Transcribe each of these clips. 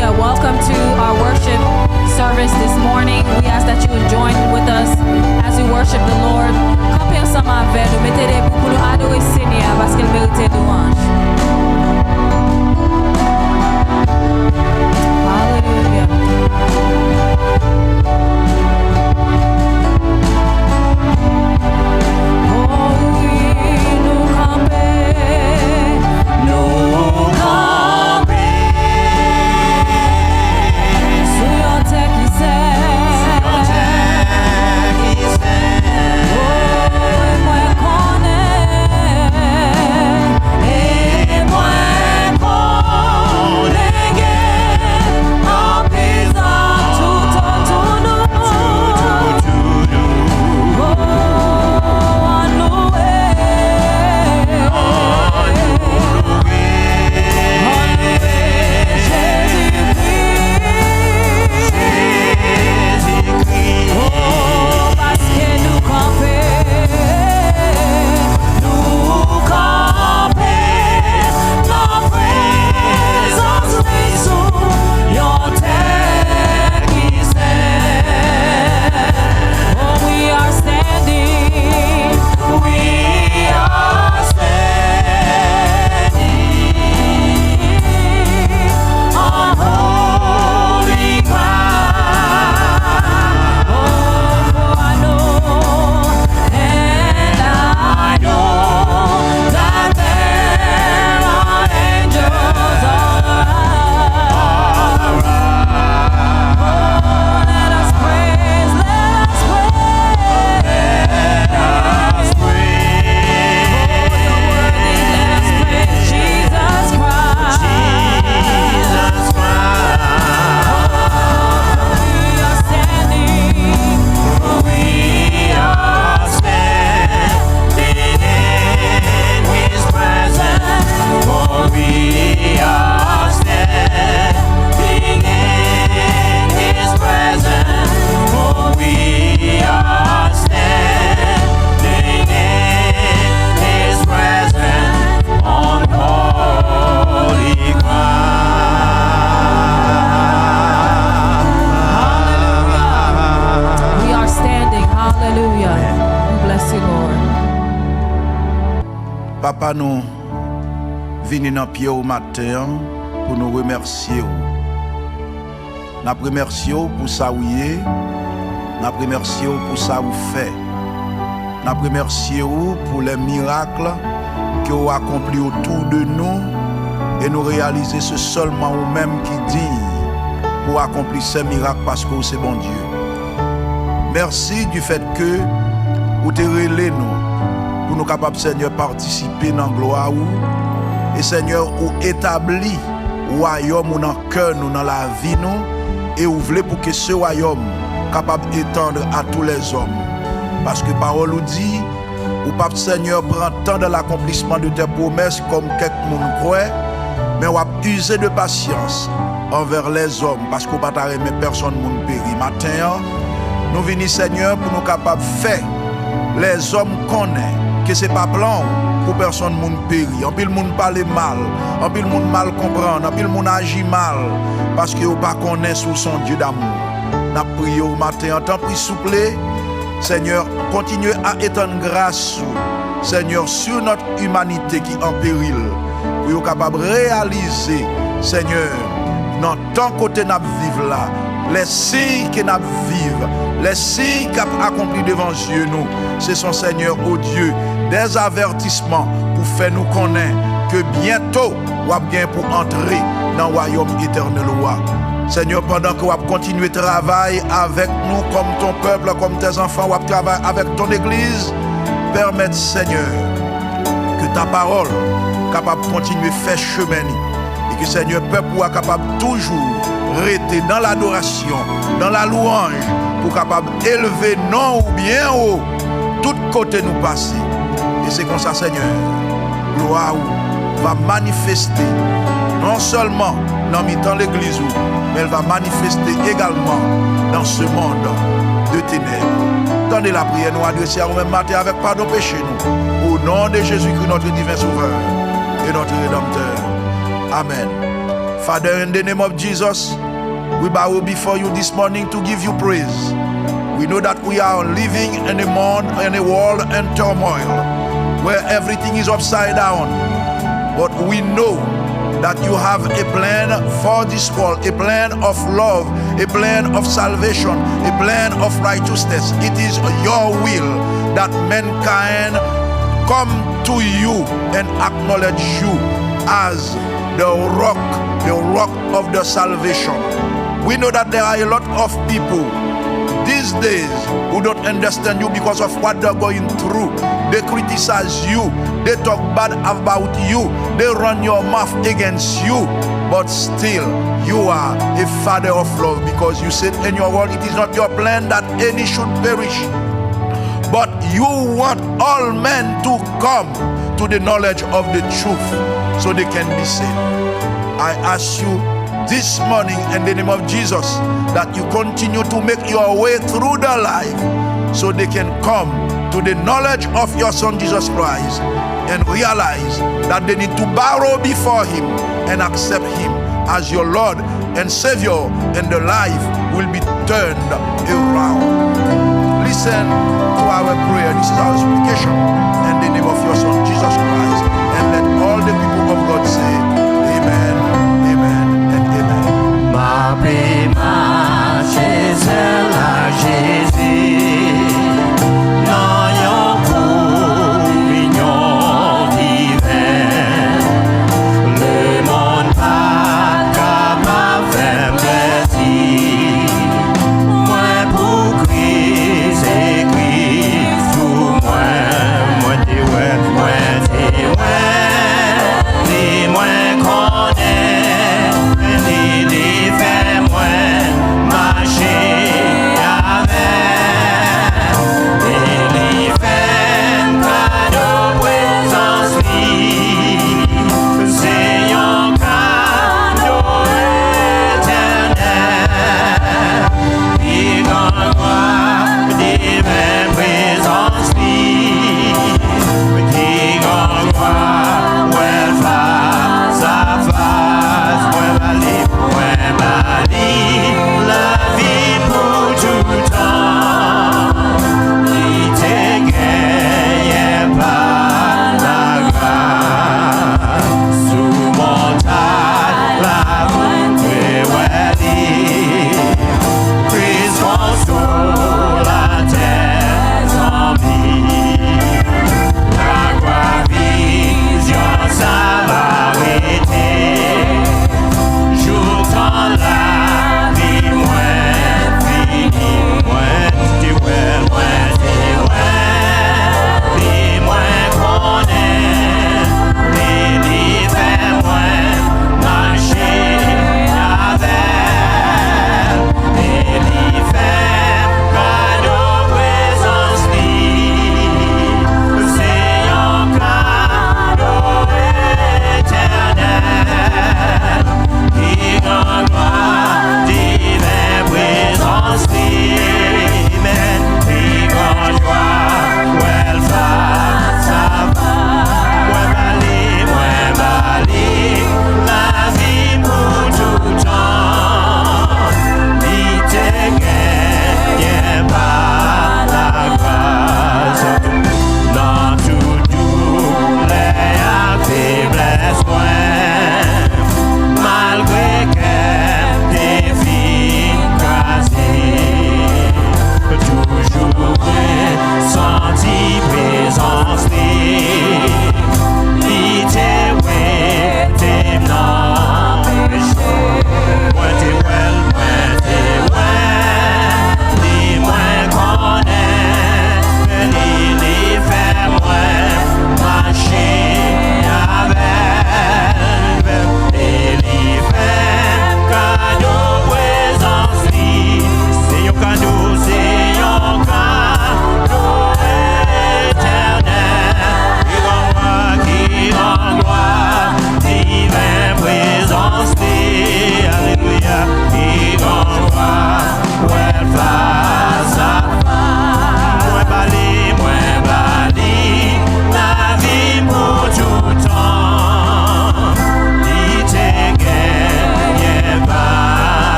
Hallelujah. Welcome to our worship service this morning. We ask that you would join with us as we worship the Lord. Campez ensemble avec nous. Mettez debout pour nous adorer le Seigneur parce qu'il mérite louange. Hallelujah. Papa, nous venons dans pied au matin pour nous remercier. Nous remercions pour ça où est, nous remercions pour ça où fait. Nous remercions pour les miracles que vous avez accomplis autour de nous et nous réaliser ce seulement vous-même qui dit pour accomplir ces miracles parce que c'est bon Dieu. Merci du fait que vous te relèvez nous pour nous capables, Seigneur, participer dans la gloire et Seigneur, ou établi royaume dans le cœur, nous, dans la vie, nous, et vous voulez pour que ce royaume capable d'étendre à tous les hommes. Parce que parole nous dit, ou pas Seigneur prend temps de l'accomplissement de tes promesses comme quelqu'un croit, mais on va user de patience envers les hommes parce qu'on ne va pas aimer personne ne périt. Matin, nous venons Seigneur pour nous capables de faire les hommes connaissent que ce n'est pas plan pour personne moun péri. En pile moun parle mal, en pile moun mal comprendre, en pile moun agit mal parce que ou pas connaît sous son Dieu d'amour. N'a prié au matin en temps pris souple. Seigneur, continue à étendre grâce Seigneur sur notre humanité qui est en péril pour être capable de réaliser Seigneur dans tant côté n'a vivre là les signes que nous vivons, les signes qu'a accompli devant Dieu nous, c'est son Seigneur, oh Dieu, des avertissements pour faire nous connaître que bientôt, nous allons bien pour entrer dans le royaume éternel. Seigneur, pendant que nous allons continuer de travailler avec nous, comme ton peuple, comme tes enfants, nous allons travailler avec ton église, permette, Seigneur, que ta parole capable de continuer à faire chemin et que, Seigneur, peuple soit capable toujours rester dans l'adoration, dans la louange, pour capable élever non ou bien haut, tout côté nous passer. Et c'est comme ça, Seigneur, gloire va manifester, non seulement dans l'église, mais elle va manifester également dans ce monde de ténèbres. Tendez la prière, nous adresser à nous-mêmes matin avec pardon péché nous. Au nom de Jésus-Christ, notre divin sauveur et notre rédempteur. Amen. Father, in the name of Jesus, we bow before you this morning to give you praise. We know that we are living in a world in turmoil where everything is upside down. But we know that you have a plan for this world, a plan of love, a plan of salvation, a plan of righteousness. It is your will that mankind come to you and acknowledge you as the rock of the salvation. We know that there are a lot of people these days who don't understand you because of what they're going through. They criticize you, they talk bad about you, they run your mouth against you, but still you are a Father of love, because you said in your word it is not your plan that any should perish, but you want all men to come to the knowledge of the truth so they can be saved. I ask you this morning in the name of Jesus that you continue to make your way through their life so they can come to the knowledge of your Son Jesus Christ and realize that they need to bow before him and accept him as your Lord and Savior, and the life will be turned around. Listen to our prayer. This is our supplication in the name of your Son Jesus Christ, and let all the people of God say amen, amen, and amen. Ma paix marche à Jésus, n'ayant communion divine, le monde pas capable de plaisir, moi pour Christ et Christ tout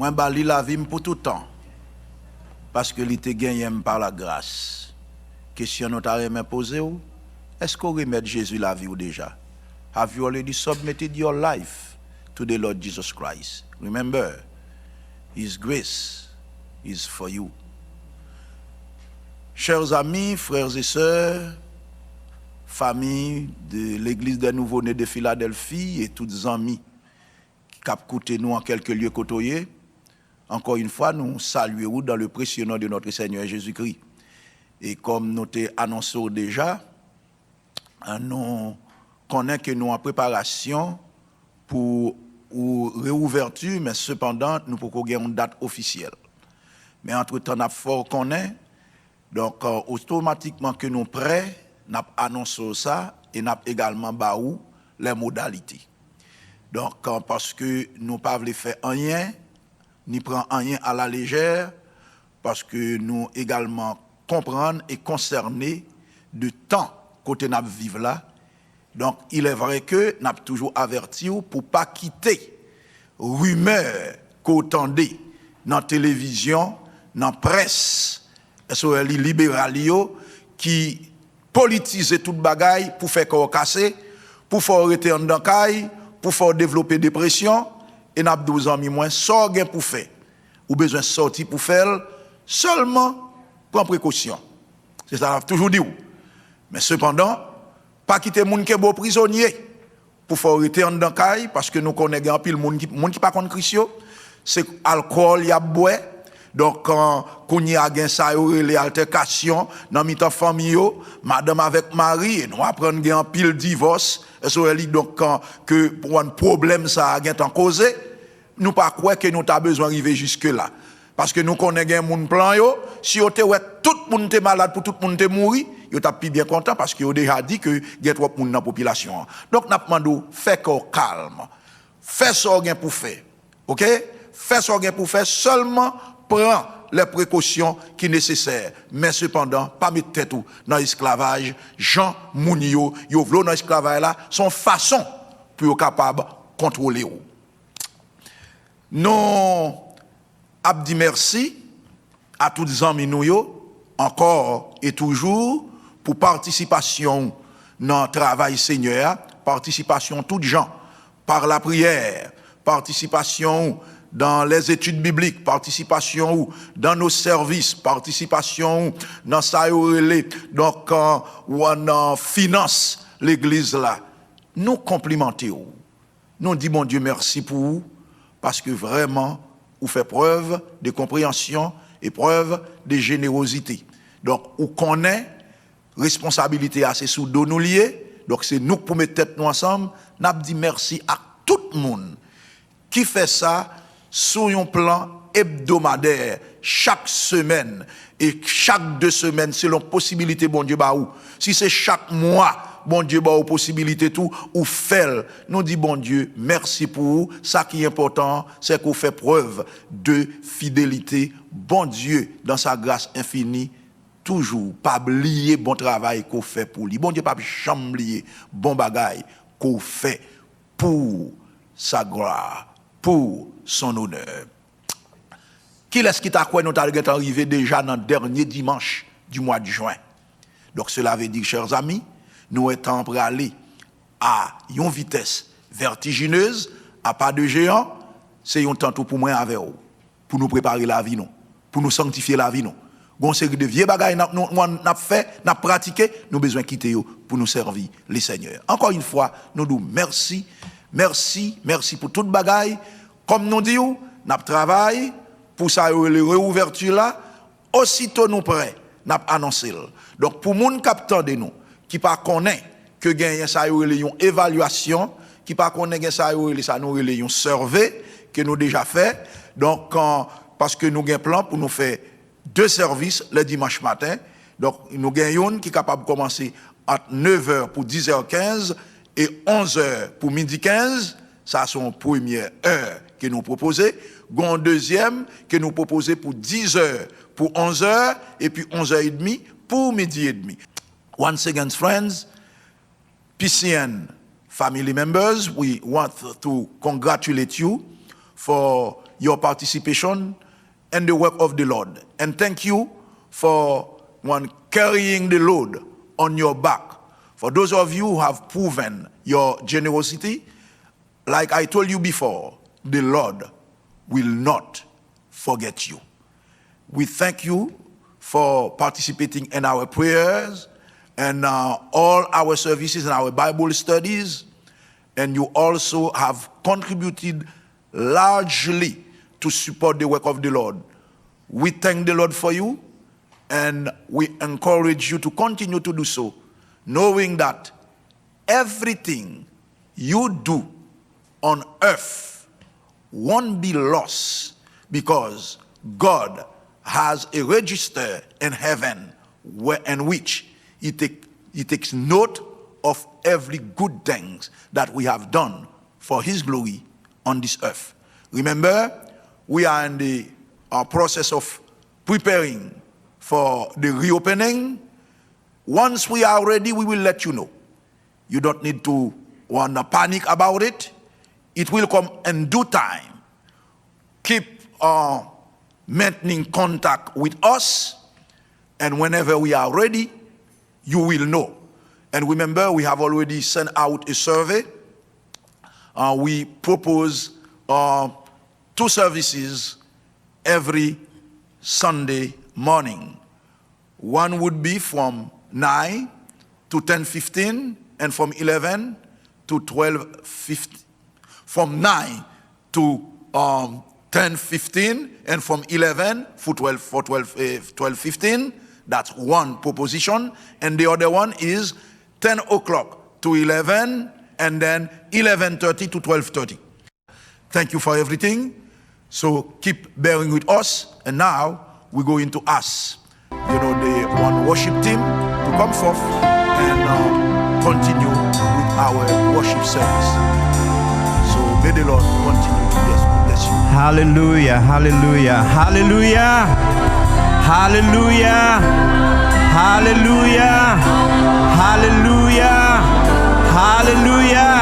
Moi, bali la vie pour tout temps. Parce que l'ité gagné par la grâce. Question nous t'a posée ou? Est-ce qu'on remet Jésus la vie ou déjà? Have you already submitted your life to the Lord Jesus Christ? Remember, His grace is for you. Chers amis, frères et sœurs, famille de l'église des nouveau-nés de Philadelphie et tous les amis qui cap coûté nous en quelques lieux côtoyés, encore une fois, nous saluons dans le précieux nom de notre Seigneur Jésus-Christ. Et comme nous t'ai annoncé déjà, nous connaissons que nous en préparation pour réouverture, mais cependant, nous pouvons avoir une date officielle. Mais entre-temps, nous avons fort connaît, donc automatiquement que nous prêts, nous avons annoncé ça et nous avons également baou les modalités. Donc, parce que nous ne pouvons pas faire rien, ni prendre rien à la légère, parce que nous également comprendre et concerner de temps côté nous vivre là. Donc, il est vrai que nous avons toujours averti pour ne pas quitter rumeur qu'on entendait dans la télévision, dans la presse, sur les libéraux qui politisaient toute bagaille pour faire corps casser, pour faire arrêter en dankaï, pour faire développer dépression, et nous avons 12 ans moins, sans gain pour faire. Ou besoin de sortir pour faire, seulement prends précaution. C'est ça, toujours dit. Mais cependant, pas quitter les gens qui sont prisonniers pour faire arrêter en dankaï, parce que nous connaissons un pile monde qui pas contre Christ, c'est alcool, il y a boire. Donc, quand il y a les altercations dans les famille, madame avec mari, et nous apprenons un pile divorce, donc quand que pour un problème ça a en causé, nous pas croire que nous avons besoin d'arriver jusque là. Parce que nous connaissons mon plan, si tout le monde est malade, pour tout le monde est mort, vous êtes plus bien content parce que vous avez déjà dit que il y a trop de monde dans la population. Donc, nous demandons, faites calme. Faites ce que pour faire. OK? Faites ce que pour faire, seulement prends les précautions qui sont nécessaires. Mais cependant, pas mettre tête dans l'esclavage. Jean Mounio, yo vlo dans l'esclavage là, son façon pour être capable de contrôler. Nous avons dit merci à tous les amis nous, encore et toujours, pour participation dans le travail Seigneur, participation toutes gens, par la prière, participation dans les études bibliques, participation dans nos services, participation dans ça donc ou en finance l'église là. Nous complimentons. Nous disons bon Dieu merci pour vous parce que vraiment vous faites preuve de compréhension et preuve de générosité. Donc vous connaissez responsabilité assez sous dos nous liés. Donc c'est nous pour mettre tête nous ensemble, n'a dit merci à tout le monde qui fait ça sur un plan hebdomadaire, chaque semaine et chaque 2 semaines, selon possibilité, bon Dieu, bah ou. Si c'est chaque mois, bon Dieu, bah ou possibilité tout, ou fait. Nous dit bon Dieu, merci pour vous. Ça qui est important, c'est qu'on fait preuve de fidélité. Bon Dieu, dans sa grâce infinie, toujours, pas oublier bon travail qu'on fait pour lui. Bon Dieu, pas jamais oublier bon bagaille qu'on fait pour sa gloire, pour son honneur. Qui est-ce qui t'a quoi nous t'arrêtons arrivé déjà dans le dernier dimanche du mois de juin? Donc cela veut dire, chers amis, nous étant prêts à aller à une vitesse vertigineuse, à pas de géant, c'est un temps pour moi avec vous, pour nous préparer la vie, nous, pour nous sanctifier la vie, nous. Gon série de vieux bagages n'a fait, n'a pratiqué, nous besoin quitter pour nous servir les seigneurs. Encore une fois, nous disons merci, merci, merci pour toute bagaille. Comme nous disons, nous travaillons pour ça les réouverture là, aussitôt nous prêts, nous annoncé. Donc pour moun captant de nous qui pas connaît que gagne ça une évaluation, qui pas connaît ça nous une survey que nous déjà fait. Donc parce que nous gagne plan pour nous faire 2 services le dimanche matin. Donc nous gagnons qui est capable de commencer à 9h pour 10h15 et 11h pour midi 15. Ça sont première heure que nous proposons. Gon deuxième que nous proposons pour 10h pour 11h et puis 11h30 pour midi et demi. Once again, friends, PCN family members, we want to congratulate you for your participation in the work of the Lord. And thank you for carrying the load on your back. For those of you who have proven your generosity, like I told you before, the Lord will not forget you. We thank you for participating in our prayers and all our services and our Bible studies. And you also have contributed largely to support the work of the Lord. We thank the Lord for you, and we encourage you to continue to do so, knowing that everything you do on earth won't be lost, because God has a register in heaven in which he takes note of every good things that we have done for his glory on this earth. Remember, we are in the process of preparing for the reopening. Once we are ready, we will let you know. You don't need to panic about it. It will come in due time. Keep maintaining contact with us, and whenever we are ready, you will know. And remember, we have already sent out a survey. We propose 2 services every Sunday morning. One would be from 9 to 10:15, and from 11 to 12:50. From 9 to 10:15, and from 11 for 12:15. That's one proposition. And the other one is 10 o'clock to 11, and then 11:30 to 12:30. Thank you for everything. So keep bearing with us. And now we're going to ask, the one worship team to come forth and continue with our worship service. So may the Lord continue to bless you. Hallelujah, hallelujah, hallelujah, hallelujah, hallelujah, hallelujah, hallelujah.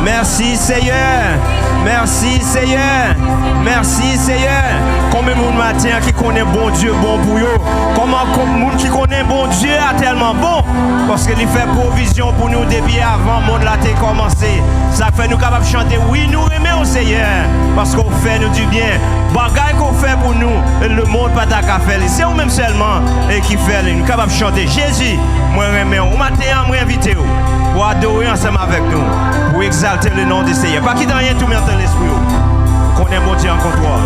Merci Seigneur, merci Seigneur, merci Seigneur. Combien de monde matin qui connaît bon Dieu bon pour eux? Comment monde qui connaît bon Dieu a tellement bon? Parce qu'il fait provision pour nous depuis avant le monde là a commencé. Ça fait nous capables de chanter, oui nous aimons au Seigneur, parce qu'on fait nous du bien. Bagaille qu'on fait pour nous, le monde pas ta qu'à faire. C'est nous-mêmes seulement et qui fait, nous capables de chanter. Jésus, moi aimé, au matin moi invité pour adorer ensemble avec nous, pour exalter le nom du Seigneur. Pas quitter rien tout mettre dans l'esprit. Qu'on est bon Dieu en contrôle.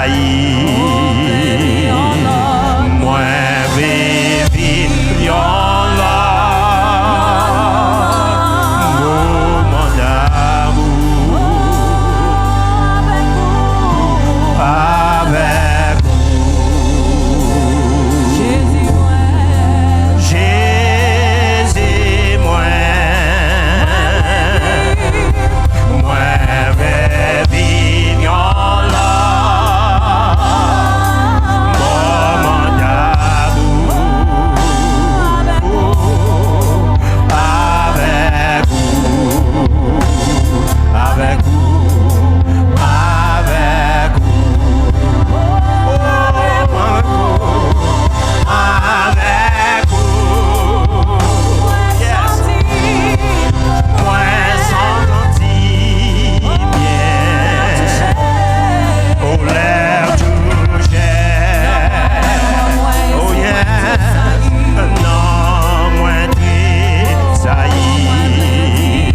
saillit. Moi, vivre là. Moment d'amour. Avec Jésus, Jésus, moi, vais vivre là. Moment d'amour. Avec vous, avec vous, avec vous, yes. Moi senti bien, au l'air touché, oh yeah, non moins triste, ça y est,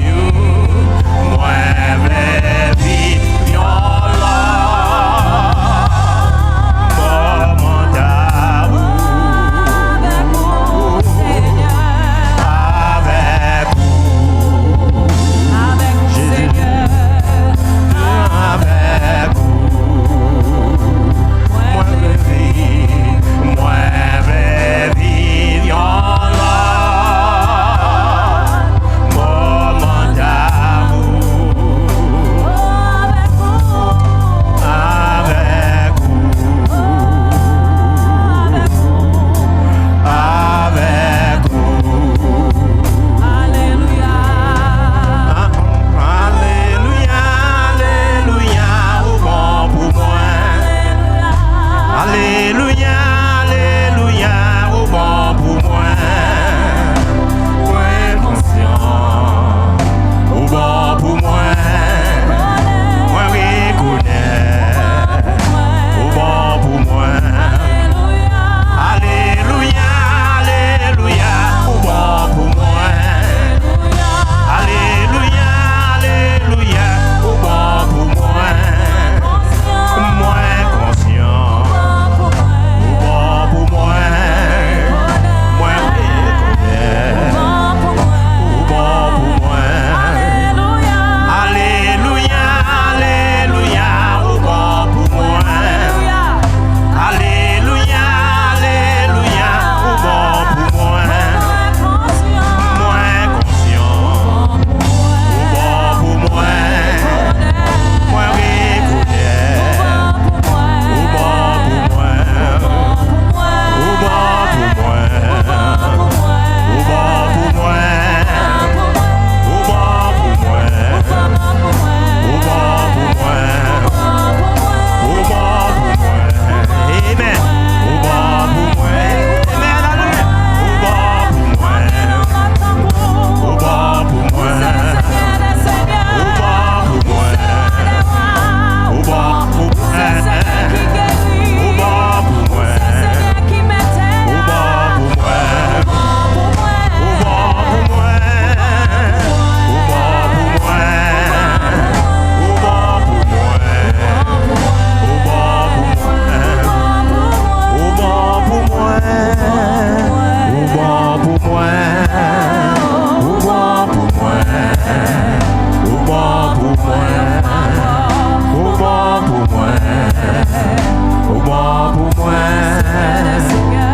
moi vais vivre là, moment d'amour, avec vous, Jésus, avec vous, moi vais vivre là, moment d'amour, avec vous, avec vous. Alléluia. Alléluia, Alléluia, au bon pour moi. Alléluia, Alléluia, au bon pour moi. Moi conscient, au bon pour moi. Moi reconnais, au bon pour moi. Alléluia, Alléluia, au bon pour moi. Alléluia, Alléluia, au bon pour moi. Moi conscient, au bon pour moi. Moi reconnais, au bon pour moi. Alléluia, Alléluia, au bon pour moi. Alléluia, Alléluia, au bon pour moi. Moi conscient, au bon pour moi. Moi reconnais, au bon pour moi. Au bon pour moi. Au bon pour moi. Au bon pour moi. Au bon pour moi. Au bon pour moi. Amen. Au bon pour moi. Amen. Alléluia. Au bon pour moi. Au bon pour moi. Au bon pour moi. Au bon pour moi. Au bon pour moi. Au bon pour moi. Au bon pour moi. Au bon pour moi. Au bon pour moi. Au bon pour moi. Au bon pour moi. Au bon pour moi. Au bon pour moi. Au bon pour moi. Au bon pour moi.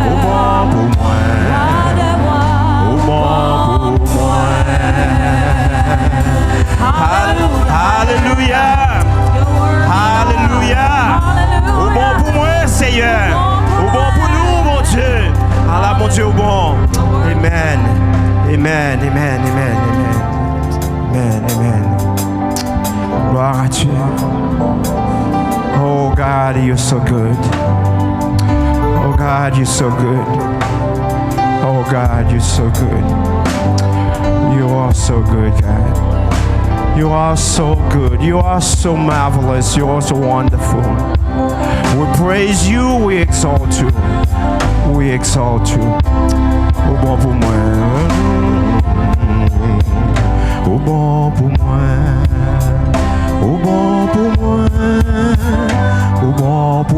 Au bon pour moi. Au bon pour moi. Alléluia. Alléluia. Au bon pour moi, Seigneur. Au bon pour nous, mon Dieu. Allah, mon Dieu, au bon. Amen. Amen. Amen. Amen. Amen. Amen. Amen. Gloire à Dieu. Oh God, you're so good. Oh God, you're so good. Oh God, you're so good. You are so good, God. You are so good. You are so marvelous. You are so wonderful. We praise you. We exalt you. We exalt you. Au bon pour moi. Au bon pour moi. Au bon pour moi. Au bon pour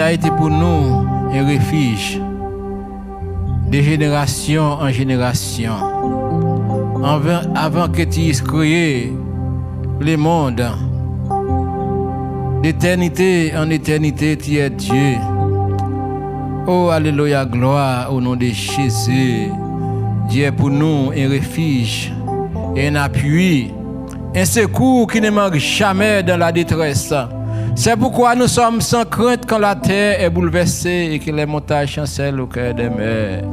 a été pour nous un refuge de génération en génération. Avant que tu aies créé le monde, d'éternité en éternité, tu es Dieu. Oh, alléluia, gloire au nom de Jésus. Dieu est pour nous un refuge, un appui, un secours qui ne manque jamais dans la détresse. C'est pourquoi nous sommes sans crainte quand la terre est bouleversée et que les montagnes chancellent au cœur des mers.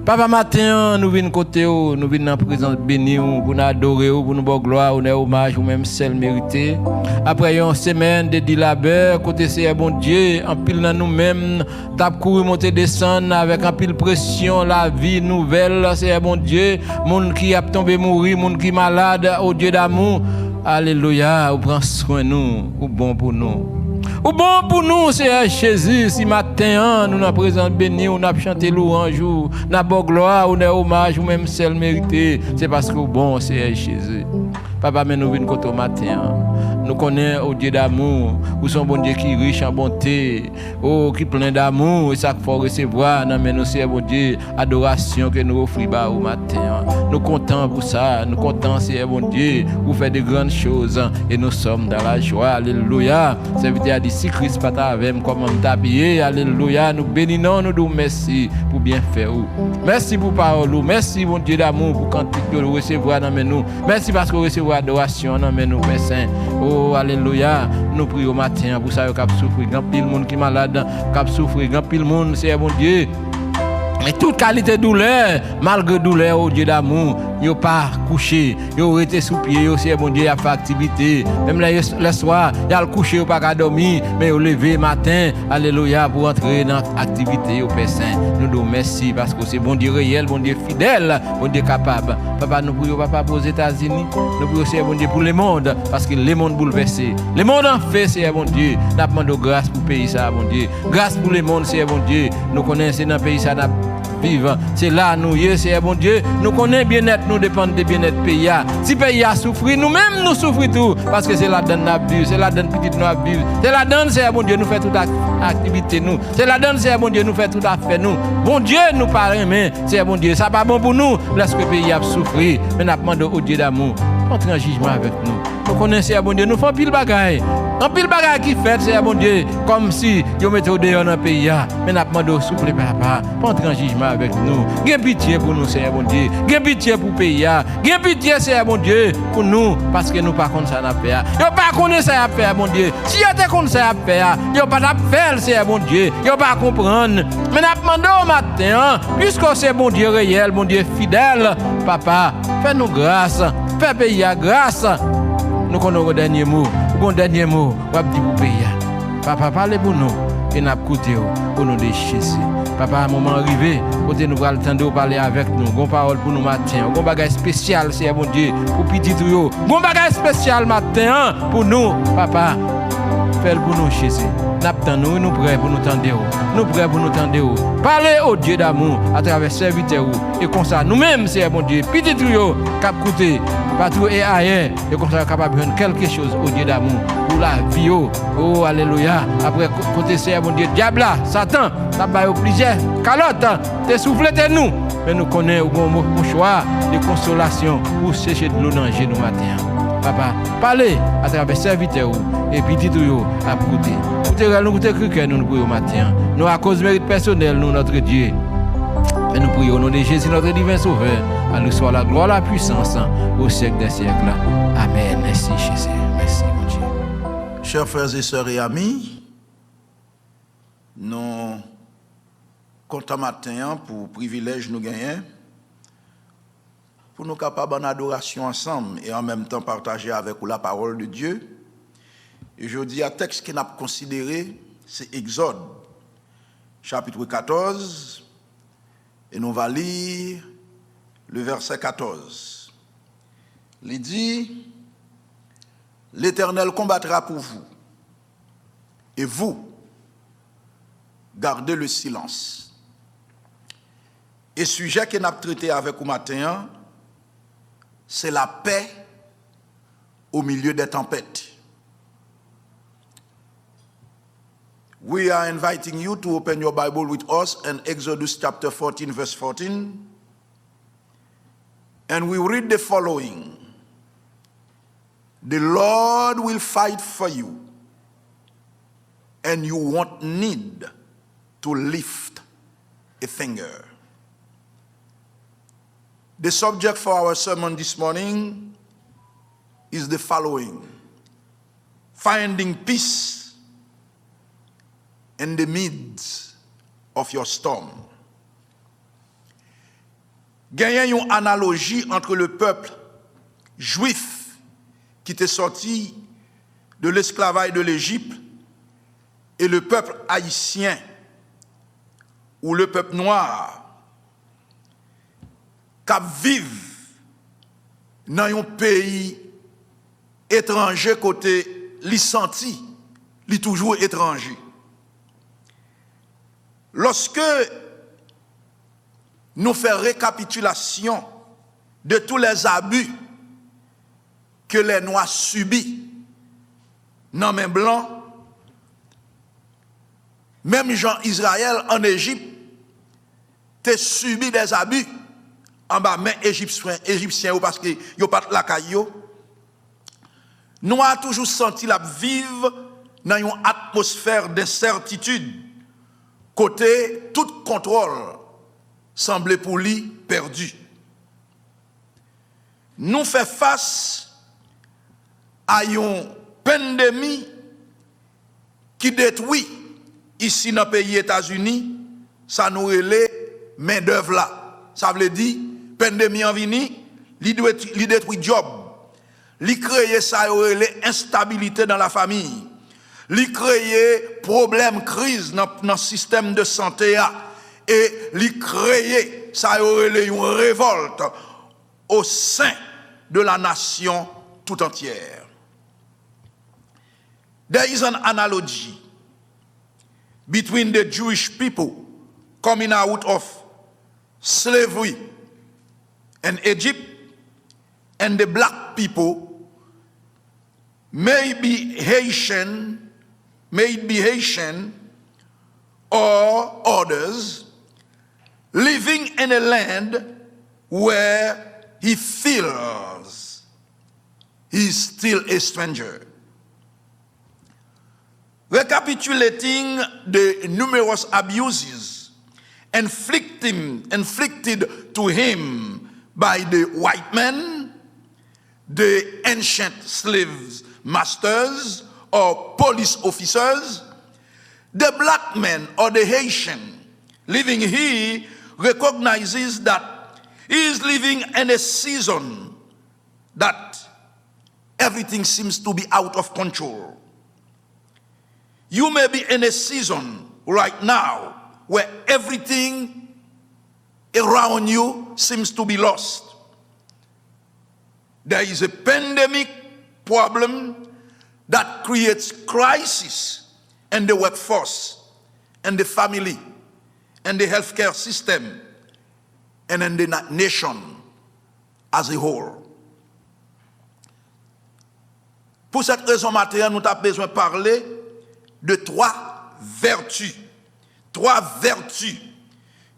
Papa, matin, nous venons côté où, nous venons en présence bénie pour nous adorer, pour nous donner gloire, nous hommage, ou même celle méritée. Après une semaine de labeur, côté c'est bon Dieu, en pile dans nous-mêmes, t'as couru, monter, descendre avec un pile pression, la vie nouvelle, c'est bon Dieu, monde qui a tombé mourir, monde qui est malade, au Dieu d'amour. Alléluia, ou prend soin de nous, ou bon pour nous. Ou bon pour nous, c'est Jésus. Si matin, nous avons présent béni, nous avons chanté louange, nous avons gloire, nous avons hommage, ou même celle méritée. C'est parce que bon, c'est Jésus. Papa, mais nous venons au matin. Nous connaissons au Dieu d'amour, ou son bon Dieu qui est riche en bonté, oh, qui est plein d'amour, et ça qu'il faut recevoir. Non, mais nous, c'est bon Dieu, adoration que nous offrons au matin. Nous comptons pour ça, nous comptons, c'est bon Dieu, vous faites de grandes choses, et nous sommes dans la joie. Alléluia. Ça veut dire, si Christ pas avec comme on t'habillé, alléluia. Nous bénissons, nous disons merci pour bien faire. Merci pour parole, merci, bon Dieu d'amour, pour quand tu recevoir dans nous. Merci parce que recevoir adoration dans nous, Père Saint. Oh, alléluia. Nous prions au matin pour ça, qui a souffert. Grand pile monde qui est malade, qui a souffert. Grand pile monde, c'est bon Dieu. Mais toute qualité de douleur, malgré douleur, oh Dieu d'amour, ils n'ont pas couché, ils ont été sous pied, ils ont bon Dieu, ils ont fait activité. Même le soir, ils ont couché, ils n'ont pas dormi, mais ils ont levé matin, alléluia, pour entrer dans l'activité au Père Saint. Nous disons merci parce que c'est bon Dieu réel, bon Dieu fidèle, bon Dieu capable. Papa, nous prions, papa, pour les États-Unis, nous prions, c'est bon Dieu pour le monde, parce que le monde bouleversé. Le monde en fait, c'est bon Dieu. Nous demandons grâce pour le pays, ça, bon Dieu. Grâce pour le monde, c'est bon Dieu. Nous connaissons dans le pays, ça, vivre. C'est là nous, c'est bon Dieu. Nous connaissons bien-être, nous dépendons de bien-être pays. Si le pays a souffert, nous-mêmes nous souffrons tout. Parce que c'est là-dedans nous vivons, c'est là-dedans petite nous vivons. C'est là-dedans, c'est bon Dieu, nous fait toute activité nous. C'est là-dedans, c'est bon Dieu, nous fait tout à fait nous. Bon Dieu nous parle, mais c'est bon Dieu. Ça pas bon pour nous, laisse que le pays a souffert. Mais nous demandons au Dieu d'amour, entre en jugement avec nous. Nous connaissons, c'est bon Dieu, nous faisons pile bagaille. Un pile bagaille qui fait, c'est bon Dieu, comme si nous mettions au dehors dans le pays. Mais nous demandons, souple papa, pas entrer en jugement avec nous. Gain pitié pour nous, c'est bon Dieu. Gain pitié pour le pays. Gain pitié, c'est bon Dieu, pour nous, parce que nous ne connaissons pas ça à faire. Nous ne connaissons pas ça à faire, bon Dieu. Si nous ne connaissons pas ça à faire, nous ne connaissons pas faire, c'est bon Dieu. Nous ne pas comprendre. Mais nous demandons au matin, puisque c'est bon Dieu réel, bon Dieu fidèle, papa, fais-nous grâce, fais pays à grâce. Nous connaissons le dernier mot. Bon dernier mot, on va dire pour pays. Papa, parlez pour nous et nous écoutez au nom de Jésus. Papa, à un moment arrivé, côté nous allons le temps de parler avec nous. Bon parole pour nous matin. Bon bagage spécial, c'est bon Dieu, pour petit tout. Bon bagage spécial matin pour nous, papa. Fais-le pour nous, Jésus. Nous, nous prêts pour nous tendre. Nous prêts pour nous tendre. Parlez au Dieu d'amour à travers serviteur. Et comme ça, nous-mêmes, c'est bon Dieu. Petit tout, cap coûter, partout et ailleurs. Et comme ça, capable de faire quelque chose au Dieu d'amour. Pour la vie. Oh, alléluia. Après, côté c'est bon Dieu. Diable, Satan, ça va obligé. Calotte, t'es soufflé, t'es nous. Mais nous connaissons un choix de consolation pour sécher de l'eau dans le nous matin. Papa, parlez à travers serviteur et puis dites-vous à écouter. Nous cru que nous prions matin. Nous, à cause de mérite personnel, nous, notre Dieu. Mais nous prions au nom de Jésus, notre divin Sauveur. À nous soit la gloire, la puissance au siècle des siècles. Amen. Merci, Jésus. Merci, mon Dieu. Chers frères et sœurs et amis, nous comptons matin pour le privilège nous gagner. Pour nous capables en adoration ensemble et en même temps partager avec vous la parole de Dieu. Et je dis un texte qu'on a considéré, c'est Exode, chapitre 14, et nous allons lire le verset 14. Il dit, l'Éternel combattra pour vous, et vous, gardez le silence. Et sujet qu'on a traité avec vous matin, c'est la paix au milieu des tempêtes. We are inviting you to open your Bible with us in Exodus chapter 14, verse 14. And we read the following. The Lord will fight for you, and you won't need to lift a finger. The subject for our sermon this morning is the following: finding peace in the midst of your storm. Gagnez une analogie entre le peuple juif qui était sorti de l'esclavage de l'Égypte et le peuple haïtien ou le peuple noir qui vivent dans un pays étranger côté li senti, li toujours étranger. Lorsque nous faisons récapitulation de tous les abus que les Noirs subissent dans les Blancs, même Jean Israël en Égypte, te subi des abus en bas main égyptien parce que yo pas la caillou. Nous avons toujours senti la vivre dans une atmosphère d'incertitude, côté tout contrôle semblait pour lui perdu. Nous faisons face à une pandémie qui détruit ici dans le pays États-Unis, ça nous relève main d'œuvre là. Ça veut dire pandémie en vini, li détruit job, li créer ça relève instabilité dans la famille, li créer problème crise dans le système de santé et li créer ça relève une révolte au sein de la nation tout entière. There is an analogy between the Jewish people coming out of slavery in Egypt and the black people, maybe Haitian or others, living in a land where he feels he's still a stranger. Recapitulating the numerous abuses inflicted to him by the white men, the ancient slaves masters or police officers, the black man or the Haitian living here recognizes that he is living in a season that everything seems to be out of control. You may be in a season right now where everything around you seems to be lost. There is a pandemic problem that creates crisis in the workforce, in the family, in the healthcare system, and in the nation as a whole. Pour cette raison matérielle, nous avons besoin de parler de trois vertus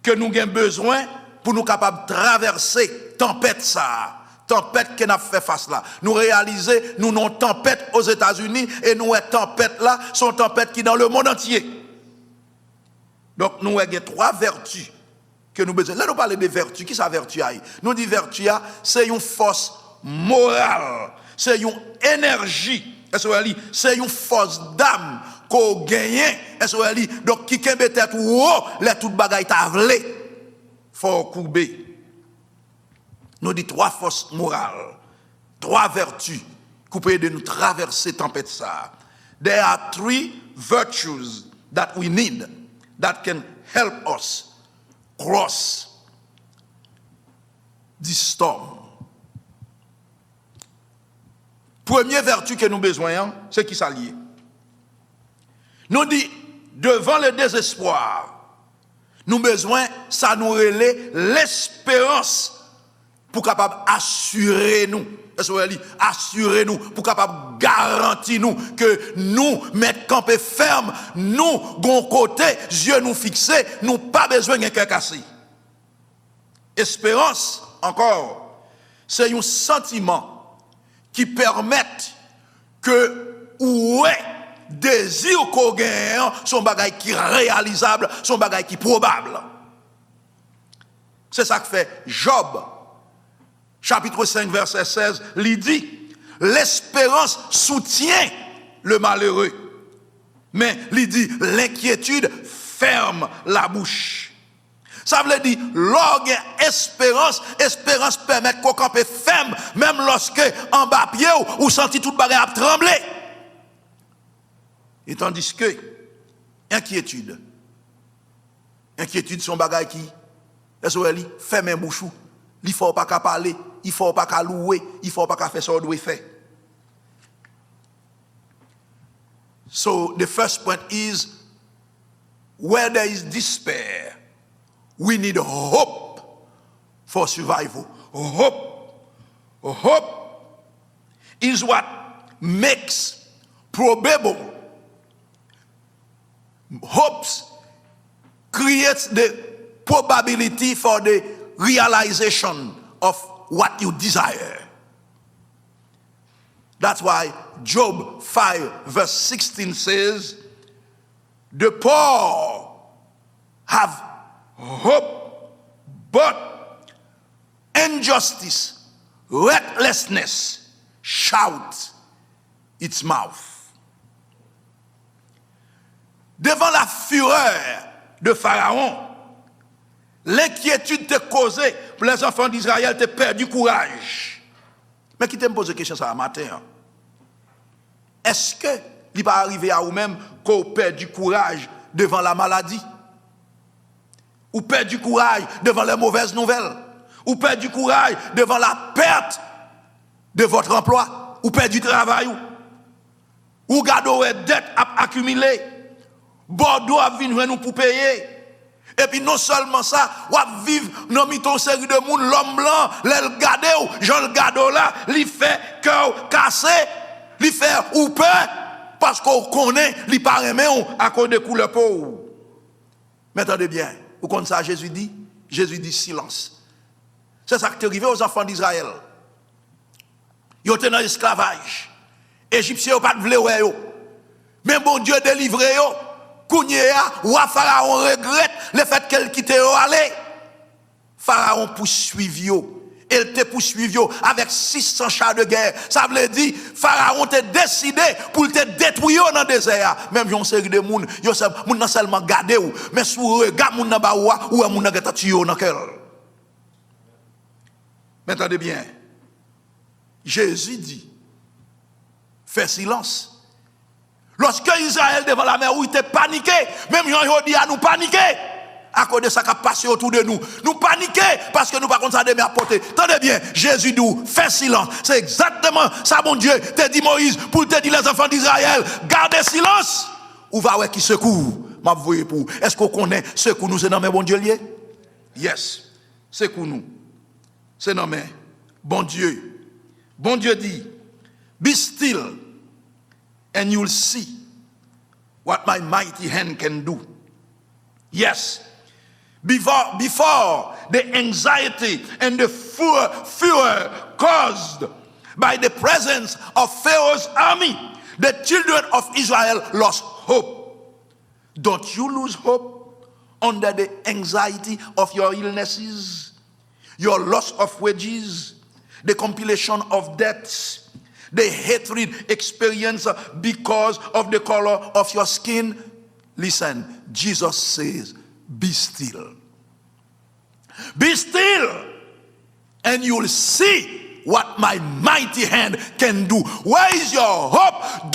que nous avons besoin pour nous capables de traverser tempête que nous avons fait face là. Nous réaliser nous avons tempête aux États-Unis et nous avons tempête là, sont tempêtes qui dans le monde entier. Donc nous avons trois vertus que nous avons besoin. Là nous parlons de vertus, qui ça vertu a? Nous dit vertu c'est une force morale, c'est une énergie, c'est une force d'âme qu'on gagne, donc qui peut être les toutes bagaille ta vle, faut courber. Nous dit trois forces morales, trois vertus qui peuvent aider nous traverser tempête ça. There are three virtues that we need that can help us cross this storm. Première vertu que nous avons besoin, c'est qui s'allie. Nous dit, devant le désespoir, nous avons besoin, ça nous relaie l'espérance pour capable assurer nous, assurer nous, pour capable garantir nous que nous mettre campé ferme, nous gon côté, yeux nous fixés, nous pas besoin d'un cœur cassé. Espérance encore, c'est un sentiment qui permet que ouais désir qu'on gagne son bagage qui réalisable, son bagage qui probable. C'est ça que fait Job. Chapitre 5, verset 16, il dit, l'espérance soutient le malheureux. Mais il dit, l'inquiétude ferme la bouche. Ça veut dire, l'orgue espérance permet qu'on campe ferme, même lorsque en bas pied ou senti toute bagarre à trembler. Et tandis que, inquiétude son bagage qui, ferme un bouchou. Il ne faut pas qu'à parler, il ne faut pas qu'à louer, il ne faut pas qu'à faire ce qu'on doit faire. So the first point is, where there is despair, we need hope for survival. Hope is what makes probable. Hope creates the probability for the realization of what you desire. That's why Job 5 verse 16 says, the poor have hope, but injustice, recklessness shout its mouth. Devant la fureur de Pharaon, l'inquiétude te causée pour les enfants d'Israël, te perdu courage. Mais qui te me pose une question ça matin? Est-ce que il va arriver à vous-même qu'on perd du courage devant la maladie? Ou perd du courage devant les mauvaises nouvelles? Ou perd du courage devant la perte de votre emploi? Ou perd du travail? Ou gardez des dettes accumulées? Bordeaux a venu nous pour payer. Et puis non seulement ça, ou a vivre dans une série de monde, l'homme blanc, l'el gade ou, Jean le gade là, li fait cœur cassé, li fait ou peur, parce qu'on connaît, li paraît même à cause de couleur peau. Mais attendez bien, vous connaissez ça, Jésus dit silence. C'est ça qui est arrivé aux enfants d'Israël. Ils étaient dans l'esclavage. Égyptiens n'ont pas de vle. Mais bon Dieu délivré yo. Kounyea, ou Pharaon regrette le fait qu'elle quitte yo aller. Pharaon poursuivi yo. Elle te poursuivi yo avec 600 chars de guerre. Ça veut dire, Pharaon te décidé pour te détruire dans le désert. Même yon série de moun, yon moun nan seulement gade ou, mais sous regard moun nan ba ou moun nan geta tuyo nan kel. Mais attendez bien. Jésus dit, fais silence. Lorsque Israël devant la mer où il était paniqué, même yon dit à nous paniquer, à cause de ça qui a passé autour de nous. Nous paniquer parce que nous pas contre ça de m'apporter. Tenez bien, Jésus dit, fais silence. C'est exactement ça, mon Dieu, te dit Moïse, pour te dire les enfants d'Israël, gardez silence. Ou va ouais qui secoue, m'a voyé pour. Est-ce qu'on connaît secoue nous, c'est nommé bon Dieu lié? Yes, secoue nous. C'est nommé bon Dieu. Bon Dieu dit, be still. And you'll see what my mighty hand can do. Yes, before the anxiety and the fear caused by the presence of Pharaoh's army, the children of Israel lost hope. Don't you lose hope under the anxiety of your illnesses, your loss of wages, the compilation of debts, the hatred experience because of the color of your skin? Listen, Jesus says, be still. Be still, and you'll see what my mighty hand can do. Where is your hope?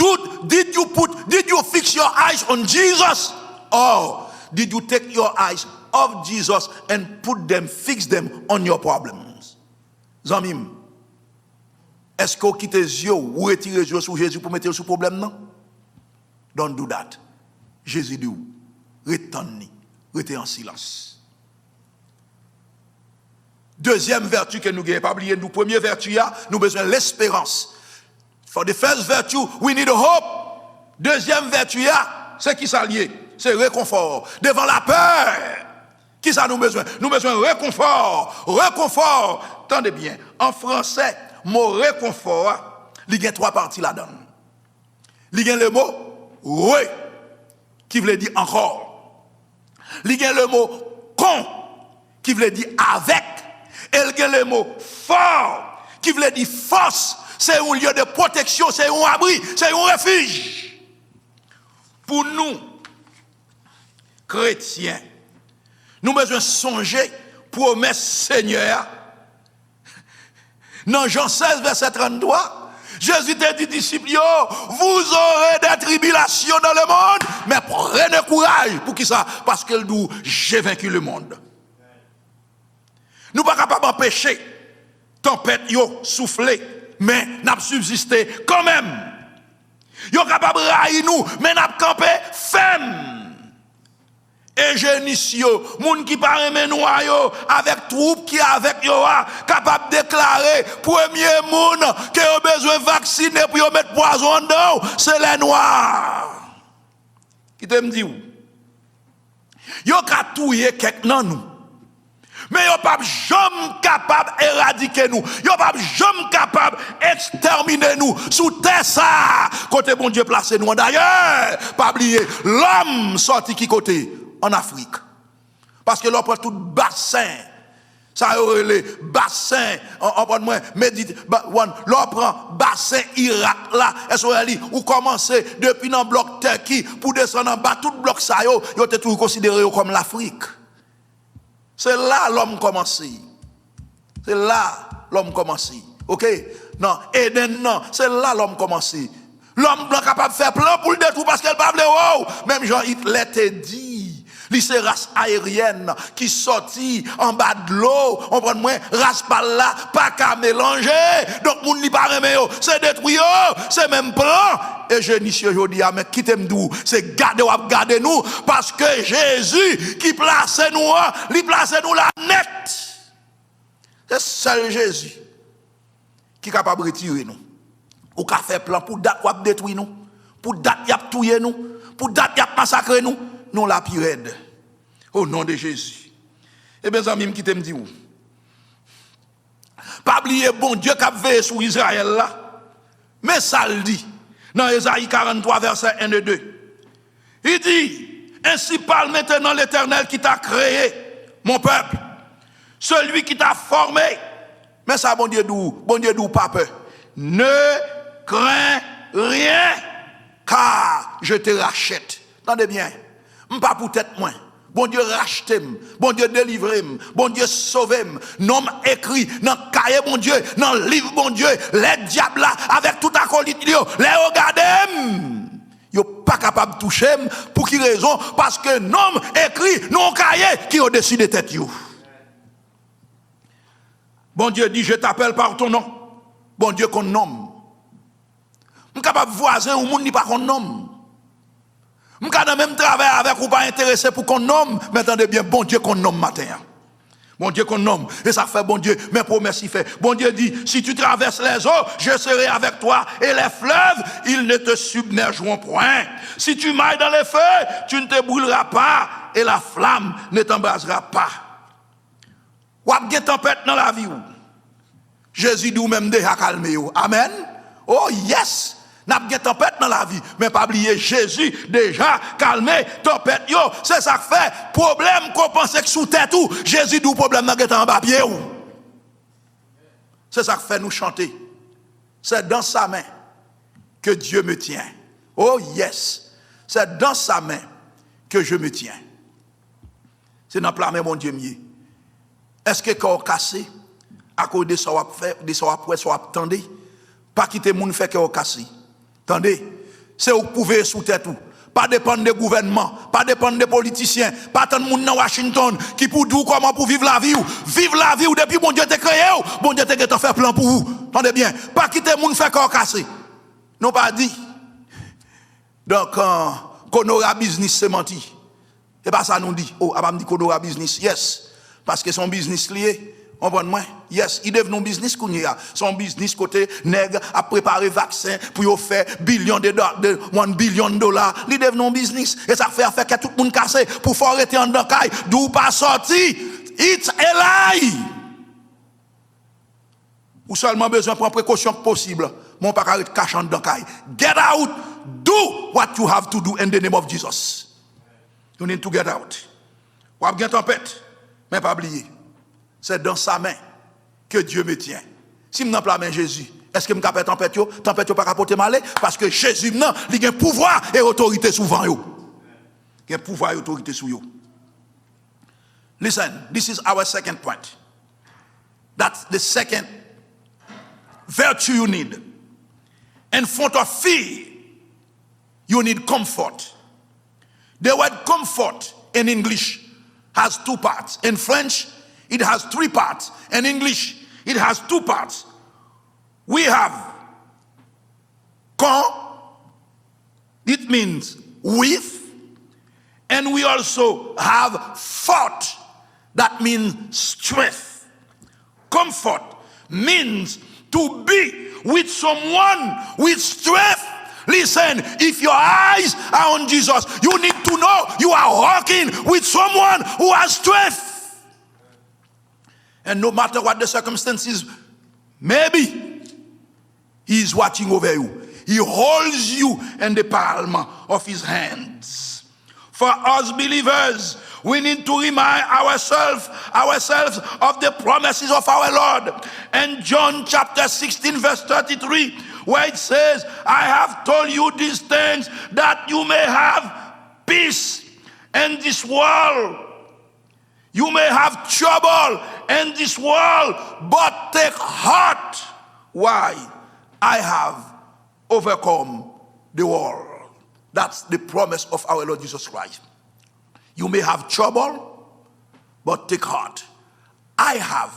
Did you fix your eyes on Jesus? Or did you take your eyes off Jesus and fix them on your problems? Zamim, est-ce que vous quittez les yeux ou retirez les yeux sur Jésus pour mettre sur le problème? Non. Don't do that. Jésus dit, restez en silence. Deuxième vertu que nous gagnons, pas oublier, nous, première vertu, nous besoin de l'espérance. For the first virtue, we need a hope. Deuxième vertu, c'est qui s'allie? C'est réconfort. Devant la peur, qui ça nous besoin? Nous besoin de réconfort. Réconfort. Tendez bien, en français, mot réconfort, il y a 3 parties là-dedans. Il y a le mot re, qui veut dire encore. Il y a le mot con, qui veut dire avec. Et il y a le mot fort, qui veut dire force. C'est un lieu de protection, c'est un abri, c'est un refuge. Pour nous, chrétiens, nous besoin songer promesse Seigneur. Dans Jean 16, verset 33, Jésus t'a dit, disciples, vous aurez des tribulations dans le monde, mais prenez courage. Pour qui ça? Parce que nous, j'ai vaincu le monde. Nous ne sommes pas capables d'empêcher tempête souffler, mais nous avons subsisté quand même. Nous sommes capables de railler nous, mais nous avons campé ferme. Et génies, moun qui parle nous avec troupe qui avec yo capable de déclarer premier moun qui a besoin de vacciner pour mettre poison dedans, c'est les noirs. Qui te me dit où? Yo ka touyer quelqu'un dans nous. Mais yo pas jamais capable éradiquer nous. Yo pas jamais capable exterminer nous sous terre ça. Côté bon Dieu placé nous d'ailleurs. Pas oublier l'homme sorti qui côté en Afrique. Parce que l'on prend tout bassin. Ça aurait les bassins en prend moins l'on prend bassin Irak là Israël ou commencer depuis dans bloc Turquie pour descendre en bas tout bloc ça yo était toujours considéré comme l'Afrique. C'est là l'homme commence. C'est là l'homme commence. OK? Non, Eden non, c'est là l'homme commence. L'homme blanc capable de faire plan pour le détruire parce qu'elle parle wow. Même Jean Hitler te dit, c'est race aérienne qui sortit en bas de l'eau, on prend moins race par là, pas qu'à mélanger. Donc moun li pas remet yo, c'est détruit yo, c'est même plan. Et je dis aujourd'hui, mais qui t'aime d'où? C'est garder nous parce que Jésus qui place nous, il place nous la net. C'est seul Jésus qui est capable de retirer nous. Ou qui fait plan pour date ou détruire nous, pour date y a tuer nous, pour date y a massacrer nous, nous la pirède. Au nom de Jésus. Et mes amis qui t'aime dit où? Pas oublier bon Dieu qui a veillé sur Israël là. Mais ça le dit. Dans Ésaïe 43, verset 1 et 2. Il dit, ainsi parle maintenant l'Éternel qui t'a créé, mon peuple, celui qui t'a formé. Mais ça, bon Dieu d'où, pas peur. Ne crains rien, car je te rachète. Attendez bien, pas pour tête moins. Bon Dieu rachète, bon Dieu délivre, bon Dieu sauve, nom écrit dans le cahier, bon Dieu, dans le livre, bon Dieu, les diables là, avec tout acolyte, les regardez, ils sont pas capables de toucher, pour qui raison? Parce que nom écrit dans le cahier qui est au-dessus des têtes. Bon Dieu dit, je t'appelle par ton nom. Bon Dieu qu'on nomme. Je suis capable de voisin ou monde n'est pas qu'on nomme. Je suis même travailler avec ou pas intéressé pour qu'on nomme. Mais attendez bien, bon Dieu qu'on nomme matin. Bon Dieu qu'on nomme. Et ça fait bon Dieu, mes promesses il fait. Bon Dieu dit, si tu traverses les eaux, je serai avec toi. Et les fleuves, ils ne te submergeront point. Si tu mailles dans les feux, tu ne te brûleras pas. Et la flamme ne t'embrasera pas. Ou a une tempête dans la vie. Jésus dit ou même déjà calmé. Amen. Oh yes. N'a pas de tempête dans la vie, mais pas oublier Jésus déjà calmé tempête yo, c'est ça qui fait problème qu'on pense que sous tête tout, Jésus dit problème dans en bas pied ou. C'est ça qui fait nous chanter. C'est dans sa main que Dieu me tient. Oh yes. C'est dans sa main que je me tiens. C'est dans la main mon Dieu mieux. Est-ce que corps cassé à cause de ça on fait, de ça après ça attendez, pas quitter moun fait corps cassé. Attendez, c'est où vous pouvez sous tête tout. Pas dépendre des gouvernements, pas dépendre des politiciens, pas tant de monde dans Washington qui pour dire comment pour vivre la vie ou depuis bon Dieu t'a créé ou bon Dieu t'a fait plan pour vous. Attendez bien, pas quitter moun fait corps cassé. Non pas dit. Donc Conora business c'est menti. Et pas ça nous dit. Oh, elle m'a dit Conora business. Yes. Parce que son business lié, On prend moi. Yes, il devient un business qu'on y a. Son business côté nègre a préparé vaccin pour y faire billion de $1 billion. Il devient un business et ça fait que tout le monde casse pour faire arrêter en dedans caille d'où pas sorti. It's a lie. Ou seulement besoin de prendre précaution possible. Mon pas arrêter cache en dedans caille. Get out. Do what you have to do in the name of Jesus. You need to get out. Ou bien tempête, mais pas oublier. C'est dans sa main que Dieu me tient. Si je n'ai pas la main Jésus, est-ce que je peux tempête yo? Tempête yo pas capoter malé parce que Jésus non, il a pouvoir et autorité souvent yo. Il a pouvoir et autorité sur yo. Listen, this is our second point. That's the second virtue you need. In front of fear, you need comfort. The word comfort in English has two parts. In French, it has three parts. In English, it has two parts. We have con, it means with, and we also have fort, that means strength. Comfort means to be with someone with strength. Listen, if your eyes are on Jesus, you need to know you are walking with someone who has strength. And no matter what the circumstances, maybe he is watching over you. He holds you in the palm of his hands. For us believers, we need to remind ourselves of the promises of our Lord. And John chapter 16 verse 33, where it says, I have told you these things that you may have peace in this world. You may have trouble in this world, but take heart. Why? I have overcome the world. That's the promise of our Lord Jesus Christ. You may have trouble, but take heart. I have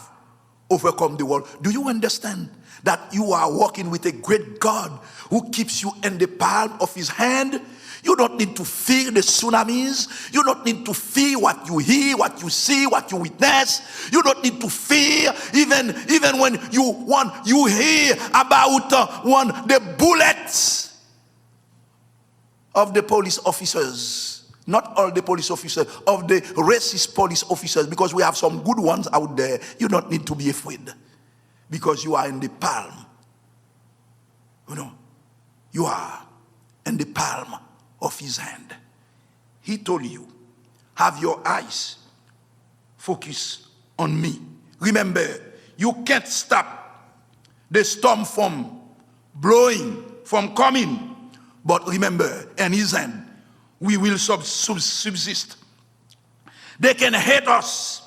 overcome the world. Do you understand that you are walking with a great God who keeps you in the palm of his hand? You don't need to fear the tsunamis. You don't need to fear what you hear, what you see, what you witness. You don't need to fear even when you hear about the bullets of the police officers. Not all the police officers, of the racist police officers, because we have some good ones out there. You don't need to be afraid because you are in the palm. You are in the palm of his hand. He told you, have your eyes focus on me. Remember, you can't stop the storm from blowing, from coming. But remember, in his hand, we will subsist. They can hate us,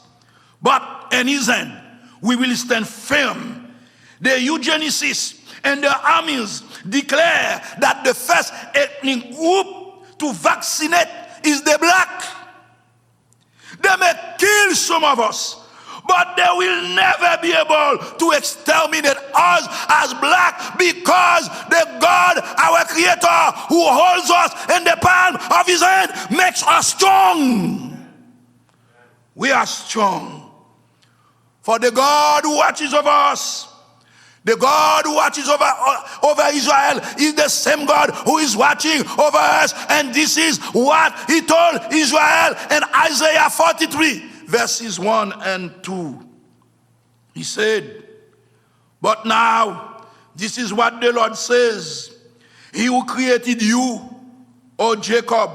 but in his hand, we will stand firm. The eugenicists and the armies declare that the first ethnic group to vaccinate is the black. They may kill some of us, but they will never be able to exterminate us as black, because the God, our Creator, who holds us in the palm of his hand, makes us strong. We are strong. For the God who watches over us, the God who watches over Israel is the same God who is watching over us. And this is what he told Israel in Isaiah 43. Verses 1 and 2. He said, but now, this is what the Lord says. He who created you, O Jacob,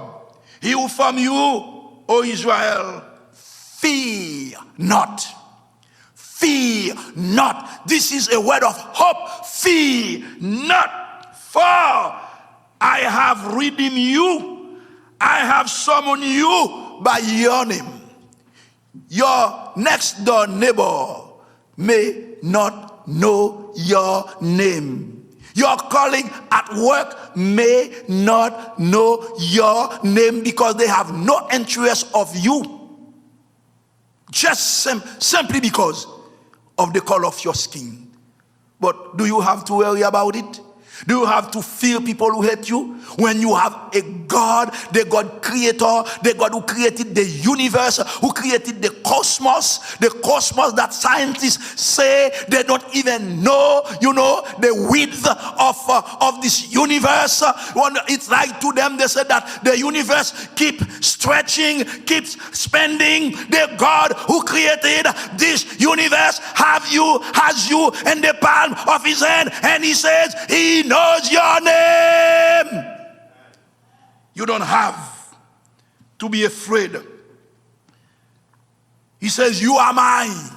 he who formed you, O Israel, fear not. Fear not. This is a word of hope. Fear not. For I have redeemed you. I have summoned you by your name. Your next door neighbor may not know your name. Your colleague at work may not know your name because they have no interest of you. Just simply because of the color of your skin. But do you have to worry about it? Do you have to fear people who hate you? When you have a God, the God creator, the God who created the universe, who created the cosmos that scientists say they don't even know, the width of this universe. When it's like to them, they said that the universe keeps stretching, keeps expanding. The God who created this universe has you in the palm of his hand, and he says he knows your name. You don't have to be afraid. He says, you are mine.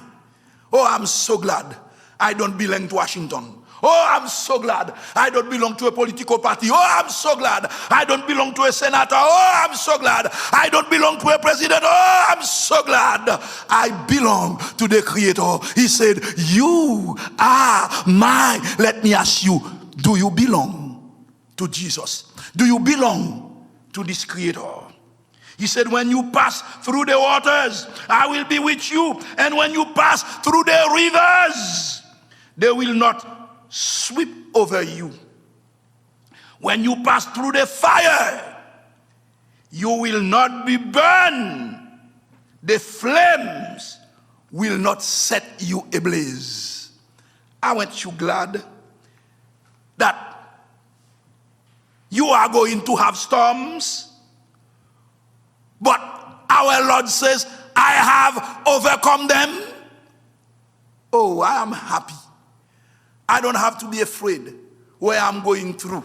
Oh, I'm so glad I don't belong to Washington. Oh, I'm so glad I don't belong to a political party. Oh, I'm so glad I don't belong to a senator. Oh, I'm so glad I don't belong to a president. Oh, I'm so glad I belong to the Creator. He said, you are mine. Let me ask you, do you belong to Jesus? Do you belong to this Creator? He said, when you pass through the waters, I will be with you. And when you pass through the rivers, they will not sweep over you. When you pass through the fire, you will not be burned. The flames will not set you ablaze. Aren't you glad that you are going to have storms? But our Lord says, I have overcome them. Oh, I am happy. I don't have to be afraid where I'm going through.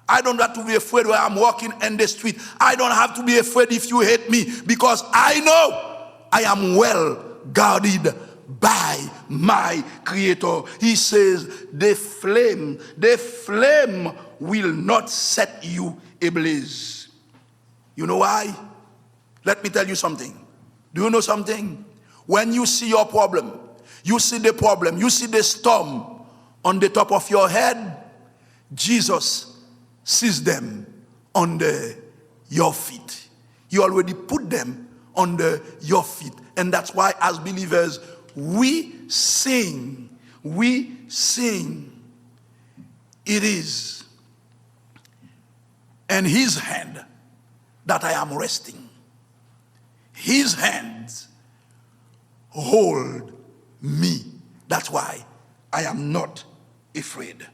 I don't have to be afraid where I'm walking in the street. I don't have to be afraid if you hate me, because I know I am well guarded by my Creator. He says, the flame will not set you ablaze. You know why? Let me tell you something. Do you know something? When you see your problem, you see the storm on the top of your head, Jesus sees them under your feet. He already put them under your feet. And that's why as believers, we sing. It is in his hand that I am resting. His hands hold me. That's why I am not afraid.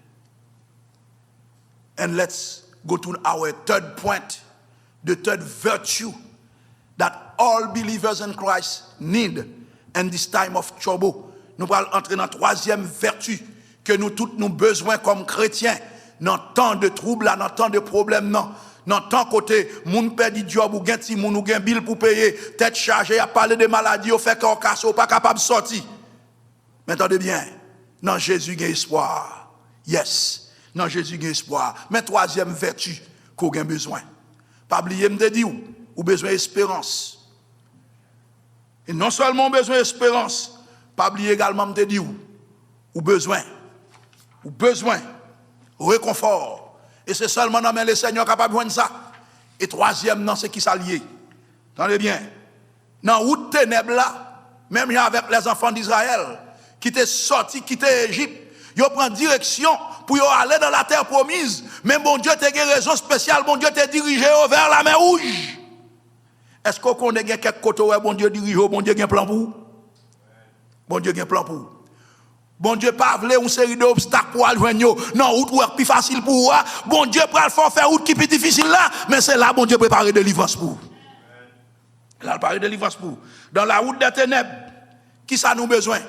And let's go to our third point, the third virtue that all believers in Christ need in this time of trouble. Nous allons entrer dans la troisième vertu que nous tous nous besoin comme chrétiens dans temps de trouble, dans temps de problème, dans tant côté moun perdi job ou gen ti moun ou gen bill pour payer, tête chargée à parler de maladie, au fait qu'on casse ou pas capable de sortir. Mais attendez bien, dans Jésus il y a espoir. Yes, dans Jésus il y a espoir. Mais troisième vertu qu'on a besoin. Pas oublier me dire ou besoin d'espérance. Et non seulement besoin d'espérance, pas oublier également me dire ou besoin réconfort. Et c'est seulement dans le Seigneur capable de faire ça. Et troisième, non, c'est qui s'allier. Attendez bien. Dans route ténèbres là, même avec les enfants d'Israël, qui étaient sortis, qui étaient Égypte, ils prennent direction pour aller dans la terre promise. Mais bon Dieu t'a une raison spéciale, bon Dieu t'a dirigé vers la mer rouge. Est-ce qu'on connaît quelques côtés où bon Dieu dirige, bon Dieu a un plan pour vous? Bon Dieu a un plan pour vous. Bon Dieu pas voulu une série d'obstacles pour aller joindre non route ou plus facile pour vous. Bon Dieu pas faire route qui plus difficile là, mais c'est là bon Dieu préparer délivrance pour vous. Là préparer délivrance pour vous. Dans la route des ténèbres, qui ça nous besoin?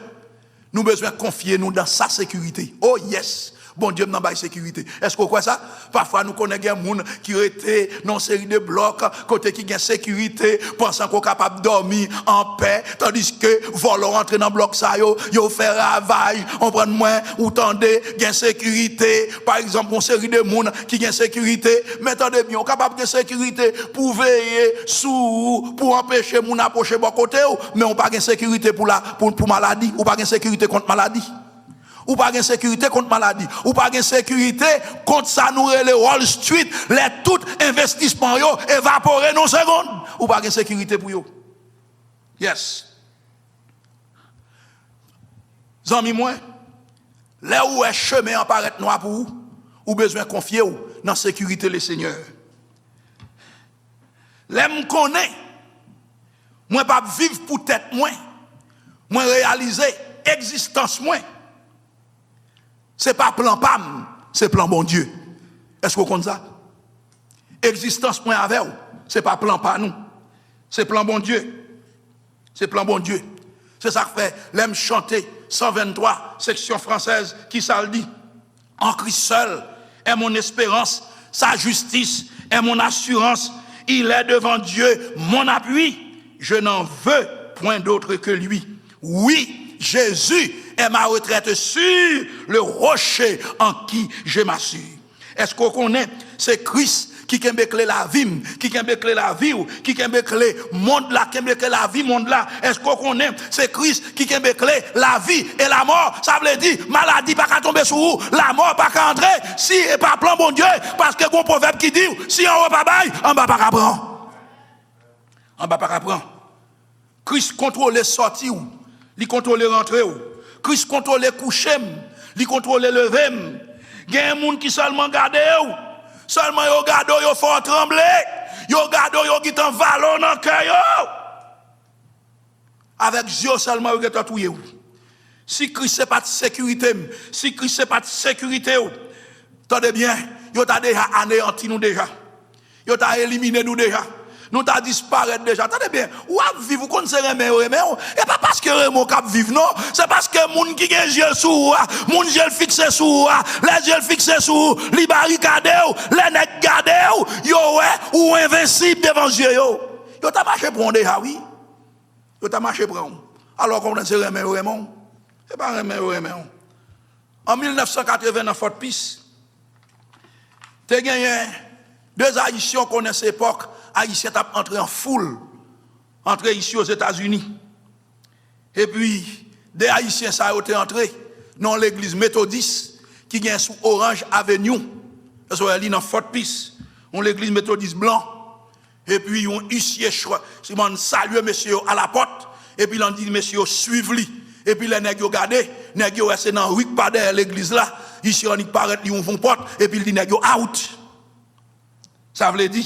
Nous besoin confier nous dans sa sécurité. Oh yes. Bon Dieu n'a pas de sécurité. Est-ce que vous croyez ça? Parfois nous connaissons des gens qui étaient dans une série de blocs, côté qui ont sécurité, pensant qu'on est capable de dormir en paix, tandis que volant rentrer dans le bloc ça, yo fait ravage, on prend moins, ou tendez, gain sécurité. Par exemple, une série de gens qui ont sécurité, mais attendez bien, on est capable de sécurité pour veiller sous, pour empêcher les gens d'approcher bon côté, mais on n'a pas de sécurité pour maladie, ou pas de sécurité contre maladie. Ou pas de sécurité contre maladie, ou pas de sécurité contre ça nous les Wall Street, les tout investissement yo évaporé dans seconde. Ou pas de sécurité pour yo. Yes. Zami moi, là où est chemin apparaît noir pour vous, ou besoin de confier dans la sécurité le Seigneur. L'aime connaît, moi pas vivre pour tête moi réaliser existence moi. C'est pas plan pam, c'est plan bon Dieu. Est-ce que vous comprenez ça? Existence moi avec vous, c'est pas plan pas nous. C'est plan bon Dieu. C'est plan bon Dieu. C'est ça que fait l'aime chanter 123 section française qui ça le dit. En Christ seul est mon espérance, sa justice est mon assurance. Il est devant Dieu mon appui. Je n'en veux point d'autre que lui. Oui, Jésus est ma retraite sûre, le rocher en qui je m'assure. Est-ce qu'on connaît? C'est Christ qui kembekle la vie, qui kembekle la vie, qui kembekle monde là, qui kembekle la vie monde là. Est-ce qu'on connaît? C'est Christ qui kembekle la vie et la mort. Ça veut dire maladie pas qu'à tomber sur vous, la mort pas qu'à entrer, si et pas plan bon Dieu, parce que bon proverbe qui dit si on va pas bail, on va pas prendre. On va pas prendre. Christ contrôle les sorties ou, il contrôle les rentrées ou. Christ contrôle les coucher, il contrôle les lever. Il y a un monde qui seulement garde ou. Seulement yo gado yo fort trembler, yo gado yo qui t'en vallon dans cœur yo. Avec Dieu seulement yo qui touyer ou. Si Christ c'est pas de sécurité, si Christ c'est pas de sécurité ou. Tendez bien, yo t'a déjà anéanti nous déjà. Yo t'a éliminé nous déjà. Nous t'a disparaître déjà. Attendez bien, ou à vivre, vous connaissez remè, et pas parce que remè cap vivre, non. C'est parce que moun qui gen yeux sous, moun yeux fixé sous, les yeux fixés sous, li barricade ou, les nèg gade ou, yo ouais, ou invincible devant yeux yo. Yo t'a marché pour déjà, oui. Yo t'a marché pour. Alors qu'on c'est remè, c'est pas remè. En 1980 dans Fort Peace, t'es gagné deux Haïtiens qu'on à cette époque. Haïtiens sont entrés en foule, entrés ici aux États-Unis. Et puis, des Haïtiens sont entrés dans l'église méthodiste qui est sous Orange Avenue, dans Fort Peace, l'église méthodiste blanc. Et puis, ils ont huissier, ils salué monsieur à la porte, et puis ils ont dit, monsieur, suivez-lui. Et puis, les nègres ont regardé, les nègres sont dans le pas derrière l'église là, ici on y paraît, ils vont porte, et puis ils disent, out. Ça veut dire,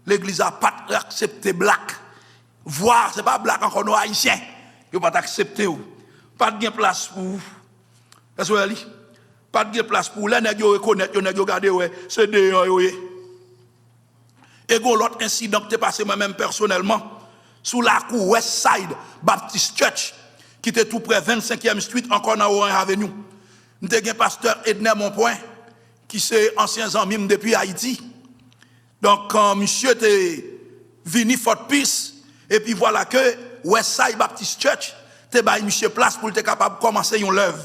l'église a pas accepté black. Voir, c'est pas black encore, nos haïtiens. Ils pas accepté ou. Pas de place pour vous. Est-ce que vous pas de place pour les nèg yo reconnaître, les nèg yo garder ouais, c'est des yo. Et l'autre incident qui est passé moi-même personnellement sous la cour Westside Baptist Church qui était tout près 25e Street encore dans Orange Avenue. Nous avons un pasteur Edner Monpoint qui c'est ancien ami depuis Haïti. Donc, quand monsieur était venu Fort Peace, et puis voilà que Westside Baptist Church, te bail monsieur place pour être capable de commencer une œuvre.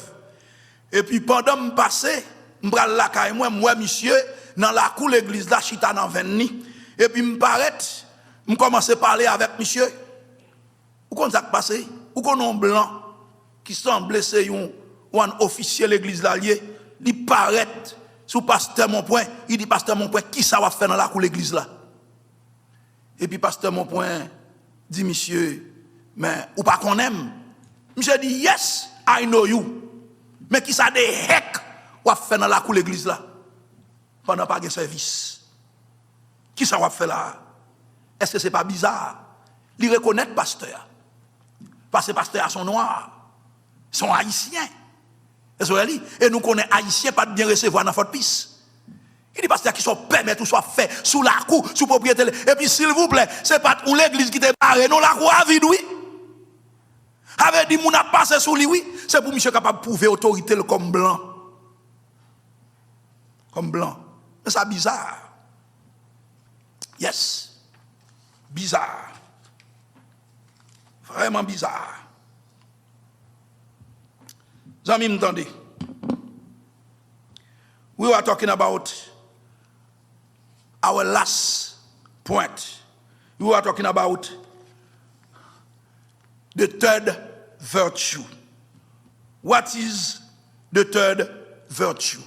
Et puis pendant que je passais, je pral la caille moi monsieur dans la cour l'église là chita dans 20 ni. Et puis me paraît, je commence à parler avec monsieur. Où qu'on ça passé? Où qu'on un blanc qui semble c'est un officier l'église là lié, il paraît sous pasteur Monpoint, il dit pasteur Monpoint, qui ça va faire dans la cour l'église là? Et puis pasteur Monpoint dit monsieur, mais ou pas qu'on aime? Monsieur dit yes, I know you. Mais qui ça de heck va faire dans la cour l'église là? Pendant pas de service. Qui ça va faire là? Est-ce que c'est pas bizarre? Il reconnaît pasteur. Parce que pasteur sont noirs, sont haïtiens. Et nous connaissons haïtiens pas de bien recevoir dans Fort Peace. Il dit pasteur qui sont permettre ou soit fait sous la cour, sous propriété. Et puis s'il vous plaît, c'est pas une l'église qui te barré, non la cour à vide, oui. Avait dit moun a passé sous lui, oui. C'est pour monsieur capable de prouver autorité comme blanc. Comme blanc. Mais ça bizarre. Yes. Bizarre. Vraiment bizarre. Zami m'entendez? We were talking about our last point. We were talking about the third virtue. What is the third virtue?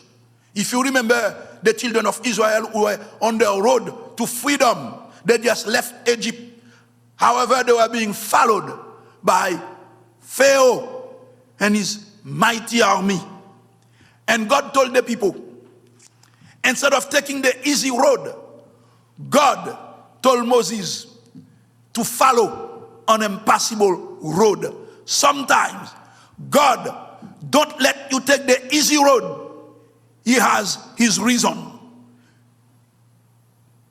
If you remember the children of Israel who were on the road to freedom, they just left Egypt. However, they were being followed by Pharaoh and his mighty army. And God told the people, Instead of taking the easy road, God told Moses to follow an impossible road. Sometimes God don't let you take the easy road. He has his reason.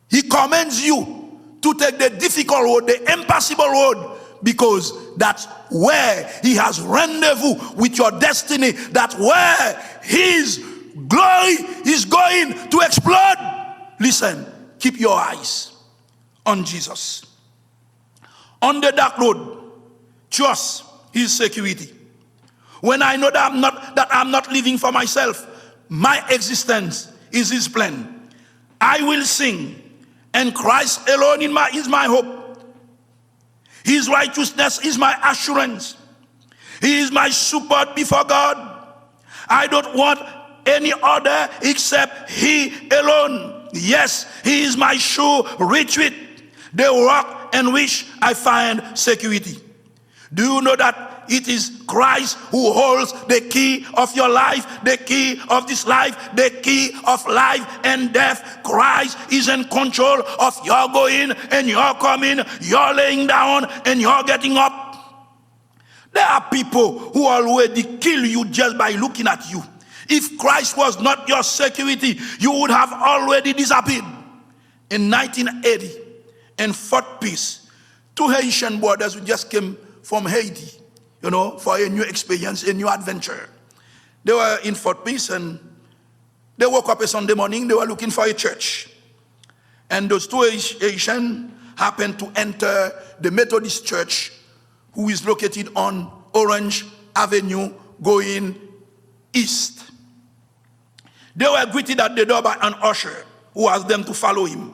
He commands you to take the difficult road, the impossible road, because that's where he has rendezvous with your destiny. That's where his glory is going to explode. Listen, keep your eyes on Jesus. On the dark road, trust his security. When I know that I'm not living for myself, my existence is his plan. I will sing, and Christ alone is my hope. His righteousness is my assurance. He is my support before God. I don't want any other except he alone. Yes, he is my sure retreat, the rock in which I find security. Do you know that it is Christ who holds the key of your life, the key of this life, the key of life and death? Christ is in control of your going and your coming, your laying down and your getting up. There are people who already kill you just by looking at you. If Christ was not your security, you would have already disappeared. In 1980, in Fort Peace, two Haitian brothers who just came from Haiti, for a new experience, a new adventure. They were in Fort Peace and they woke up a Sunday morning, they were looking for a church. And those two Haitians happened to enter the Methodist church, who is located on Orange Avenue going east. They were greeted at the door by an usher who asked them to follow him.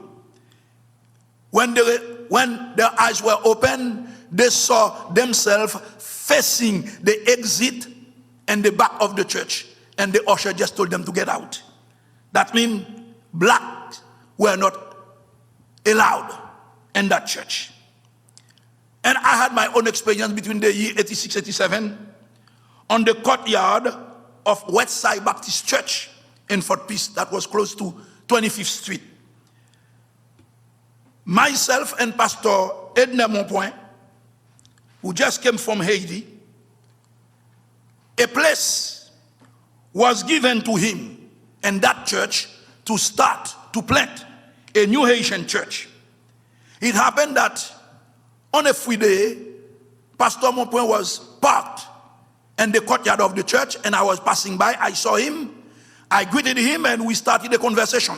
When their eyes were open, they saw themselves facing the exit and the back of the church, and the usher just told them to get out. That means blacks were not allowed in that church. And I had my own experience between the year 86, 87 on the courtyard of Westside Baptist Church in Fort Peace that was close to 25th Street. Myself and Pastor Edna Monpoint, who just came from Haiti, a place was given to him in that church to plant a new Haitian church. It happened that on a free day, Pastor Monpoint was parked in the courtyard of the church, and I was passing by. I saw him, I greeted him, and we started a conversation.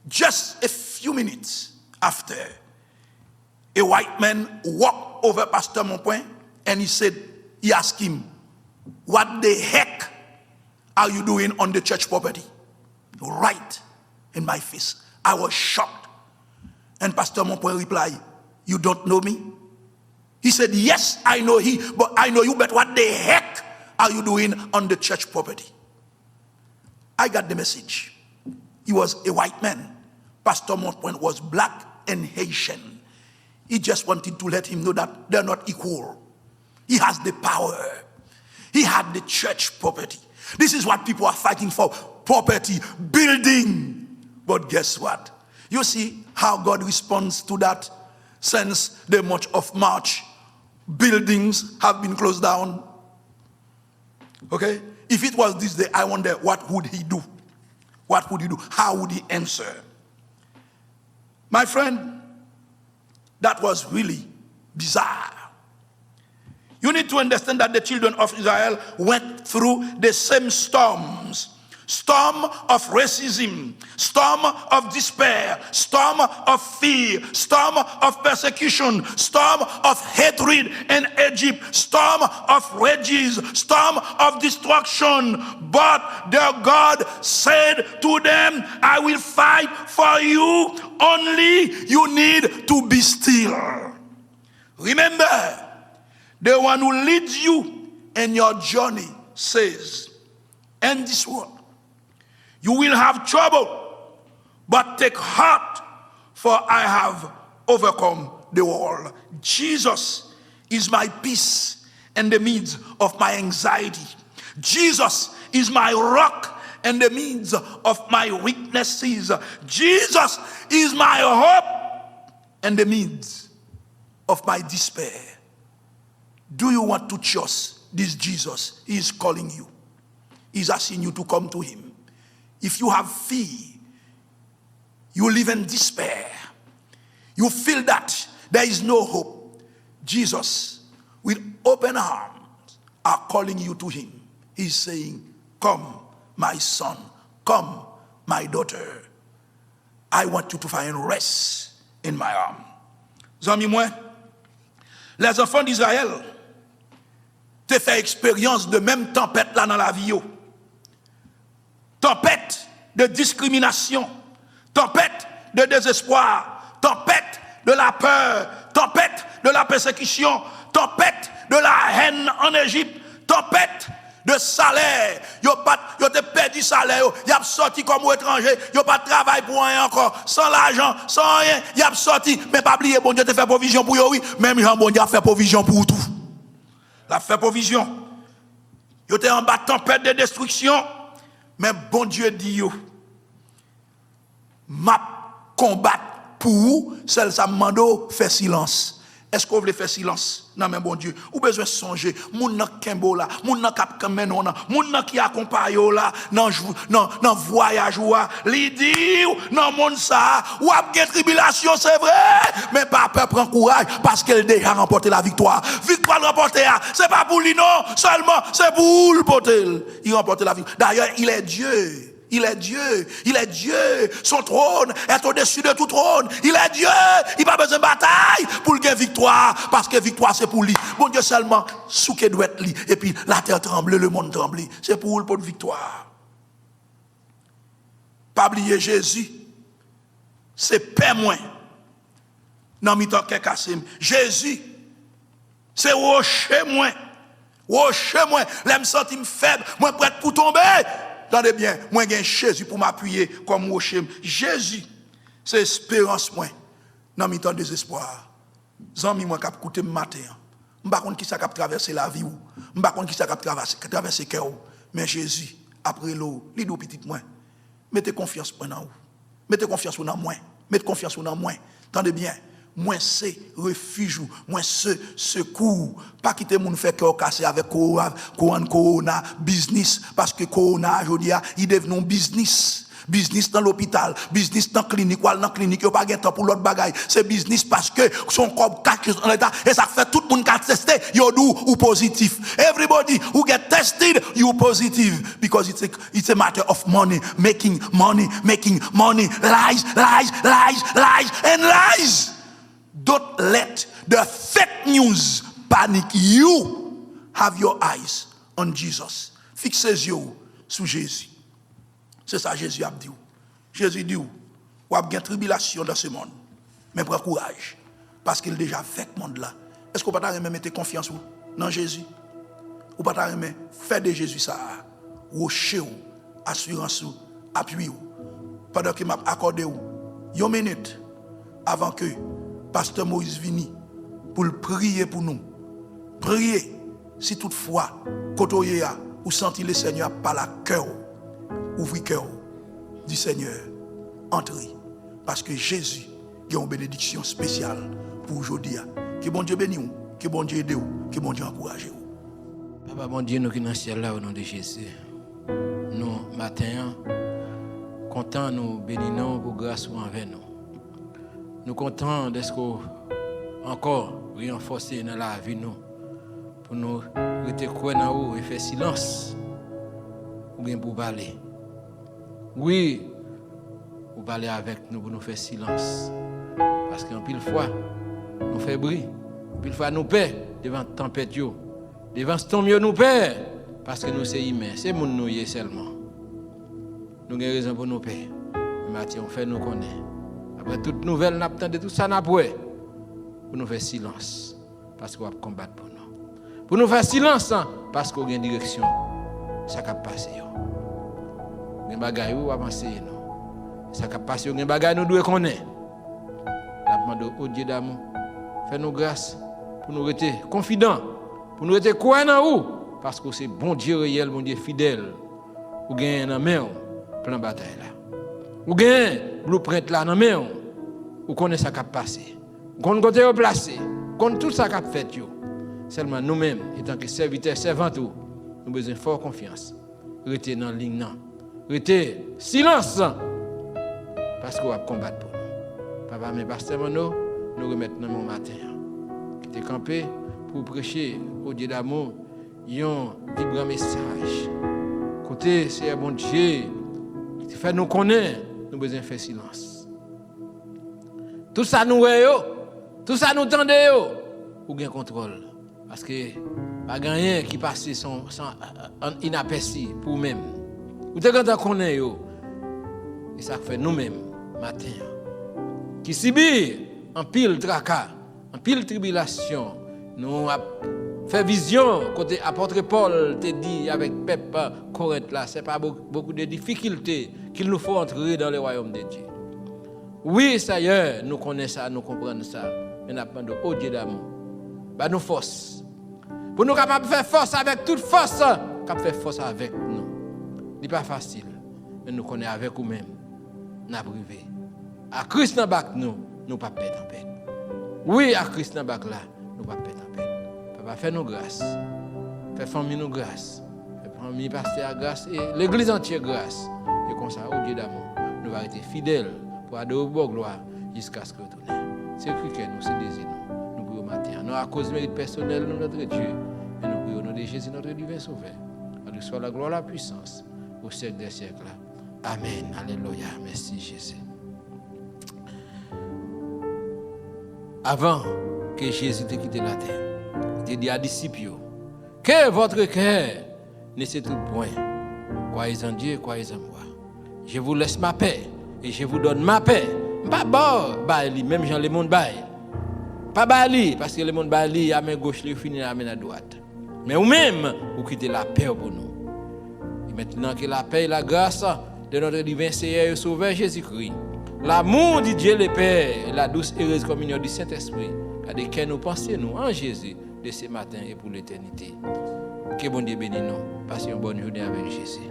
Just a few minutes after, a white man walked over Pastor Monpoint and he asked him, "What the heck are you doing on the church property?" Right in my face. I was shocked. And Pastor Monpoint replied, "You don't know me?" He said, "Yes, I know you, but what the heck are you doing on the church property?" I got the message. He was a white man. Pastor Monpoint was black and Haitian. He just wanted to let him know that they're not equal. He has the power. He had the church property. This is what people are fighting for: property, building. But guess what? You see how God responds to that. Since the month of March, buildings have been closed down. Okay? If it was this day, I wonder, what would he do? What would he do? How would he answer? My friend, that was really bizarre. You need to understand that the children of Israel went through the same storms. Storm of racism, storm of despair, storm of fear, storm of persecution, storm of hatred in Egypt, storm of rages, storm of destruction. But their God said to them, "I will fight for you, only you need to be still." Remember, the one who leads you in your journey says, "In this world, you will have trouble, but take heart, for I have overcome the world." Jesus is my peace in the midst of my anxiety. Jesus is my rock in the midst of my weaknesses. Jesus is my hope in the midst of my despair. Do you want to trust this Jesus? He is calling you. He's asking you to come to him. If you have fear, you live in despair, you feel that there is no hope, Jesus, with open arms, are calling you to him. He's saying, come, my son, come, my daughter. I want you to find rest in my arms. Zami moi, les enfants d'Israël te fait expérience de même tempête là dans la vie. Tempête de discrimination, tempête de désespoir, tempête de la peur, tempête de la persécution, tempête de la haine en Égypte, tempête de salaire. Yo te perdu salaire, y a sorti comme étranger, yo pas de travail pour rien encore, sans l'argent, sans rien, y a sorti, mais pas oublier bon Dieu te fait provision pour yo, oui, même Jean bon Dieu a fait provision pour tout. La fait provision. Yo te en bas de tempête de destruction, mais bon Dieu dit yo, m'a combattre pour vous, celle ça mando fait silence. Est-ce qu'on veut faire silence? Non mais bon Dieu, ou besoin songer, moun nan kembo là, moun nan kap kameno là, moun nan qui accompagne là, nan voyage ou li di nan moun ça, ou a gen tribulation c'est vrai, mais pas peur prend courage parce qu'elle déjà remporté la victoire. Victoire remportée, c'est pas pour lui non, seulement c'est pour le porter. Il remporte la victoire. D'ailleurs, il est Dieu. Il est Dieu, il est Dieu, son trône est au-dessus de tout trône, il est Dieu, il n'a pas besoin de bataille pour gagner victoire, parce que victoire c'est pour lui. Bon Dieu seulement, sous qu'il doit être lui, et puis la terre tremble, le monde tremble, c'est pour lui pour la victoire. Pas oublier Jésus, c'est paix moins, dans mi temps cassé. Jésus, c'est rocher moins, l'aime sentir faible, moi prête pour tomber. Attendez bien, moi j'ai Jésus pour m'appuyer comme rocher. Jésus, c'est espérance moi dans mes temps de désespoir. Zami moi cap coûter matin. M'pa konn qui ça cap traverser la vie ou. M'pa konn qui ça cap traverser cœur ou. Mais Jésus après l'eau, li dou petit moi. Mettez confiance en vous. Mettez confiance en moi. Mettez confiance en moi. Attendez bien. Moi c'est refuge, moi c'est secours. Pas quitter moun fait cœur cassé avec corona business parce que corona aujourd'hui il devenu business. Business dans l'hôpital, business dans clinique, ou dans clinique, yo pas gen temps pour l'autre bagaille. C'est business parce que son corps cache en état et ça fait tout le monde qui a testé, yo dou ou positif. Everybody who get tested, you positive because it's a matter of money, making money, lies and lies. Don't let the fake news panic you. Have your eyes on Jesus. Fixez les yeux sur Jésus. C'est ça Jésus a dit. Jésus dit, ou a bien tribulation dans ce monde. Mais prends courage. Parce qu'il est déjà avec le monde là. Est-ce qu'on peut pas mettre confiance dans Jésus? Ou pas faire de Jésus ça? Rocher ou, assurance ou, appui ou. Pendant qu'il m'a accordé ou, une minute avant que Pasteur Moïse vienne pour prier pour nous. Priez si toutefois, côté ou senti le Seigneur par la cœur. Ouvrez cœur du Seigneur, entrez, parce que Jésus a une bénédiction spéciale pour aujourd'hui. Que bon Dieu bénisse, que bon Dieu aide, que bon Dieu encourage. Papa, bon Dieu, nous qui sommes dans le ciel là au nom de Jésus. Nous, matin, contents, nous bénissons pour grâce envers nous. Nous contents d'être encore renforcés dans la vie nous, pour nous rester croire dans vous et faire silence pour parler. Oui, vous parlez avec nous pour nous faire silence. Parce qu'en pile fois, nous faisons bruit. En pile fois, nous paie devant la tempête. Devant ce temps, nous paie. Parce que nous sommes humains. C'est mon nous seulement. Nous avons raison pour nous paie. Mais Mathieu, on fait nous connaître. Après toute nouvelle, nous attendons tout ça, pour nous faire silence. Parce qu'on va combattre pour nous. Pour nous faire silence, parce qu'on a une direction. Ça va passer. Les bagailles ou avancer nous. Ça va passer. Les bagailles nous devons connaître. La demande au Dieu d'amour, fais-nous grâce pour nous rester confiants, pour nous rester croyants en vous, parce que c'est bon Dieu réel, bon Dieu fidèle, Ou gagne dans main plan bataille là. Ou gagne blueprint là dans main ou connaît ça qui a passé. Qu'on côté au placé, qu'on tout ça qui a fait yo. Seulement nous-mêmes étant que serviteurs servants tout, nous besoin fort confiance. Rester dans ligne non. Rester silence parce qu'on va combattre pour nous. Papa mais pasteur Mano, nous remettre dans mon matin. Qui t'est campé pour prêcher au Dieu d'amour un vibrant message. Côté c'est bon Dieu qui fait nous connaître, nous besoin faire silence. Tout ça nous voyons, tout ça nous tendez ou gain contrôle parce que pas rien qui passe sans inaperçu pour même. Ou te quand on connaît yo et ça fait nous-mêmes matin qui subit en pile tracas, en pile tribulation, nous fait vision côté apôtre Paul te dit avec peuple Corinthe là, c'est pas beaucoup de difficultés qu'il nous faut entrer dans le royaume de Dieu. Oui, ça y est, nous connaissons ça, nous comprenons ça, mais nous avons au Dieu d'amour. Bah nous force. Pour nous capables de faire force avec toute force, capable faire force avec nous. Ce n'est pas facile, mais nous connaissons avec nous-mêmes. Nous avons privé. À Christ dans bac nous pas perdre en peine. Oui, à Christ dans bac là, nous pas perdre en peine. Papa, fais-nous grâce. Fais famille nous grâce. Fais famille pasteur grâce et l'église entière grâce. Et comme ça, au Dieu d'amour, nous allons être fidèles pour adorer vos gloire jusqu'à ce que nous retournions. C'est ce que nous, c'est désir nous. Nous prions matin. Non à cause de mérite personnel de notre Dieu, mais nous prions au nom de Jésus, notre divin sauveur. À lui soit la gloire, la puissance, au siècle des siècles. Amen. Alléluia. Merci Jésus. Avant que Jésus ait quitté la terre, il dit à disciples que votre cœur ne se trouble point. Croyez en Dieu, croyez en moi. Je vous laisse ma paix et je vous donne ma paix. Pas bon, même Jean le monde bail. Pas bali parce que le monde bali à main gauche, le fini à main droite. Mais ou même vous quittez la paix pour nous. Et maintenant que la paix et la grâce de notre divin Seigneur et Sauveur Jésus-Christ, l'amour de Dieu le Père et la douce et heureuse communion du Saint-Esprit, à desquels nous pensons nous en Jésus de ce matin et pour l'éternité. Que bon Dieu bénisse nous. Passez une bonne journée avec Jésus.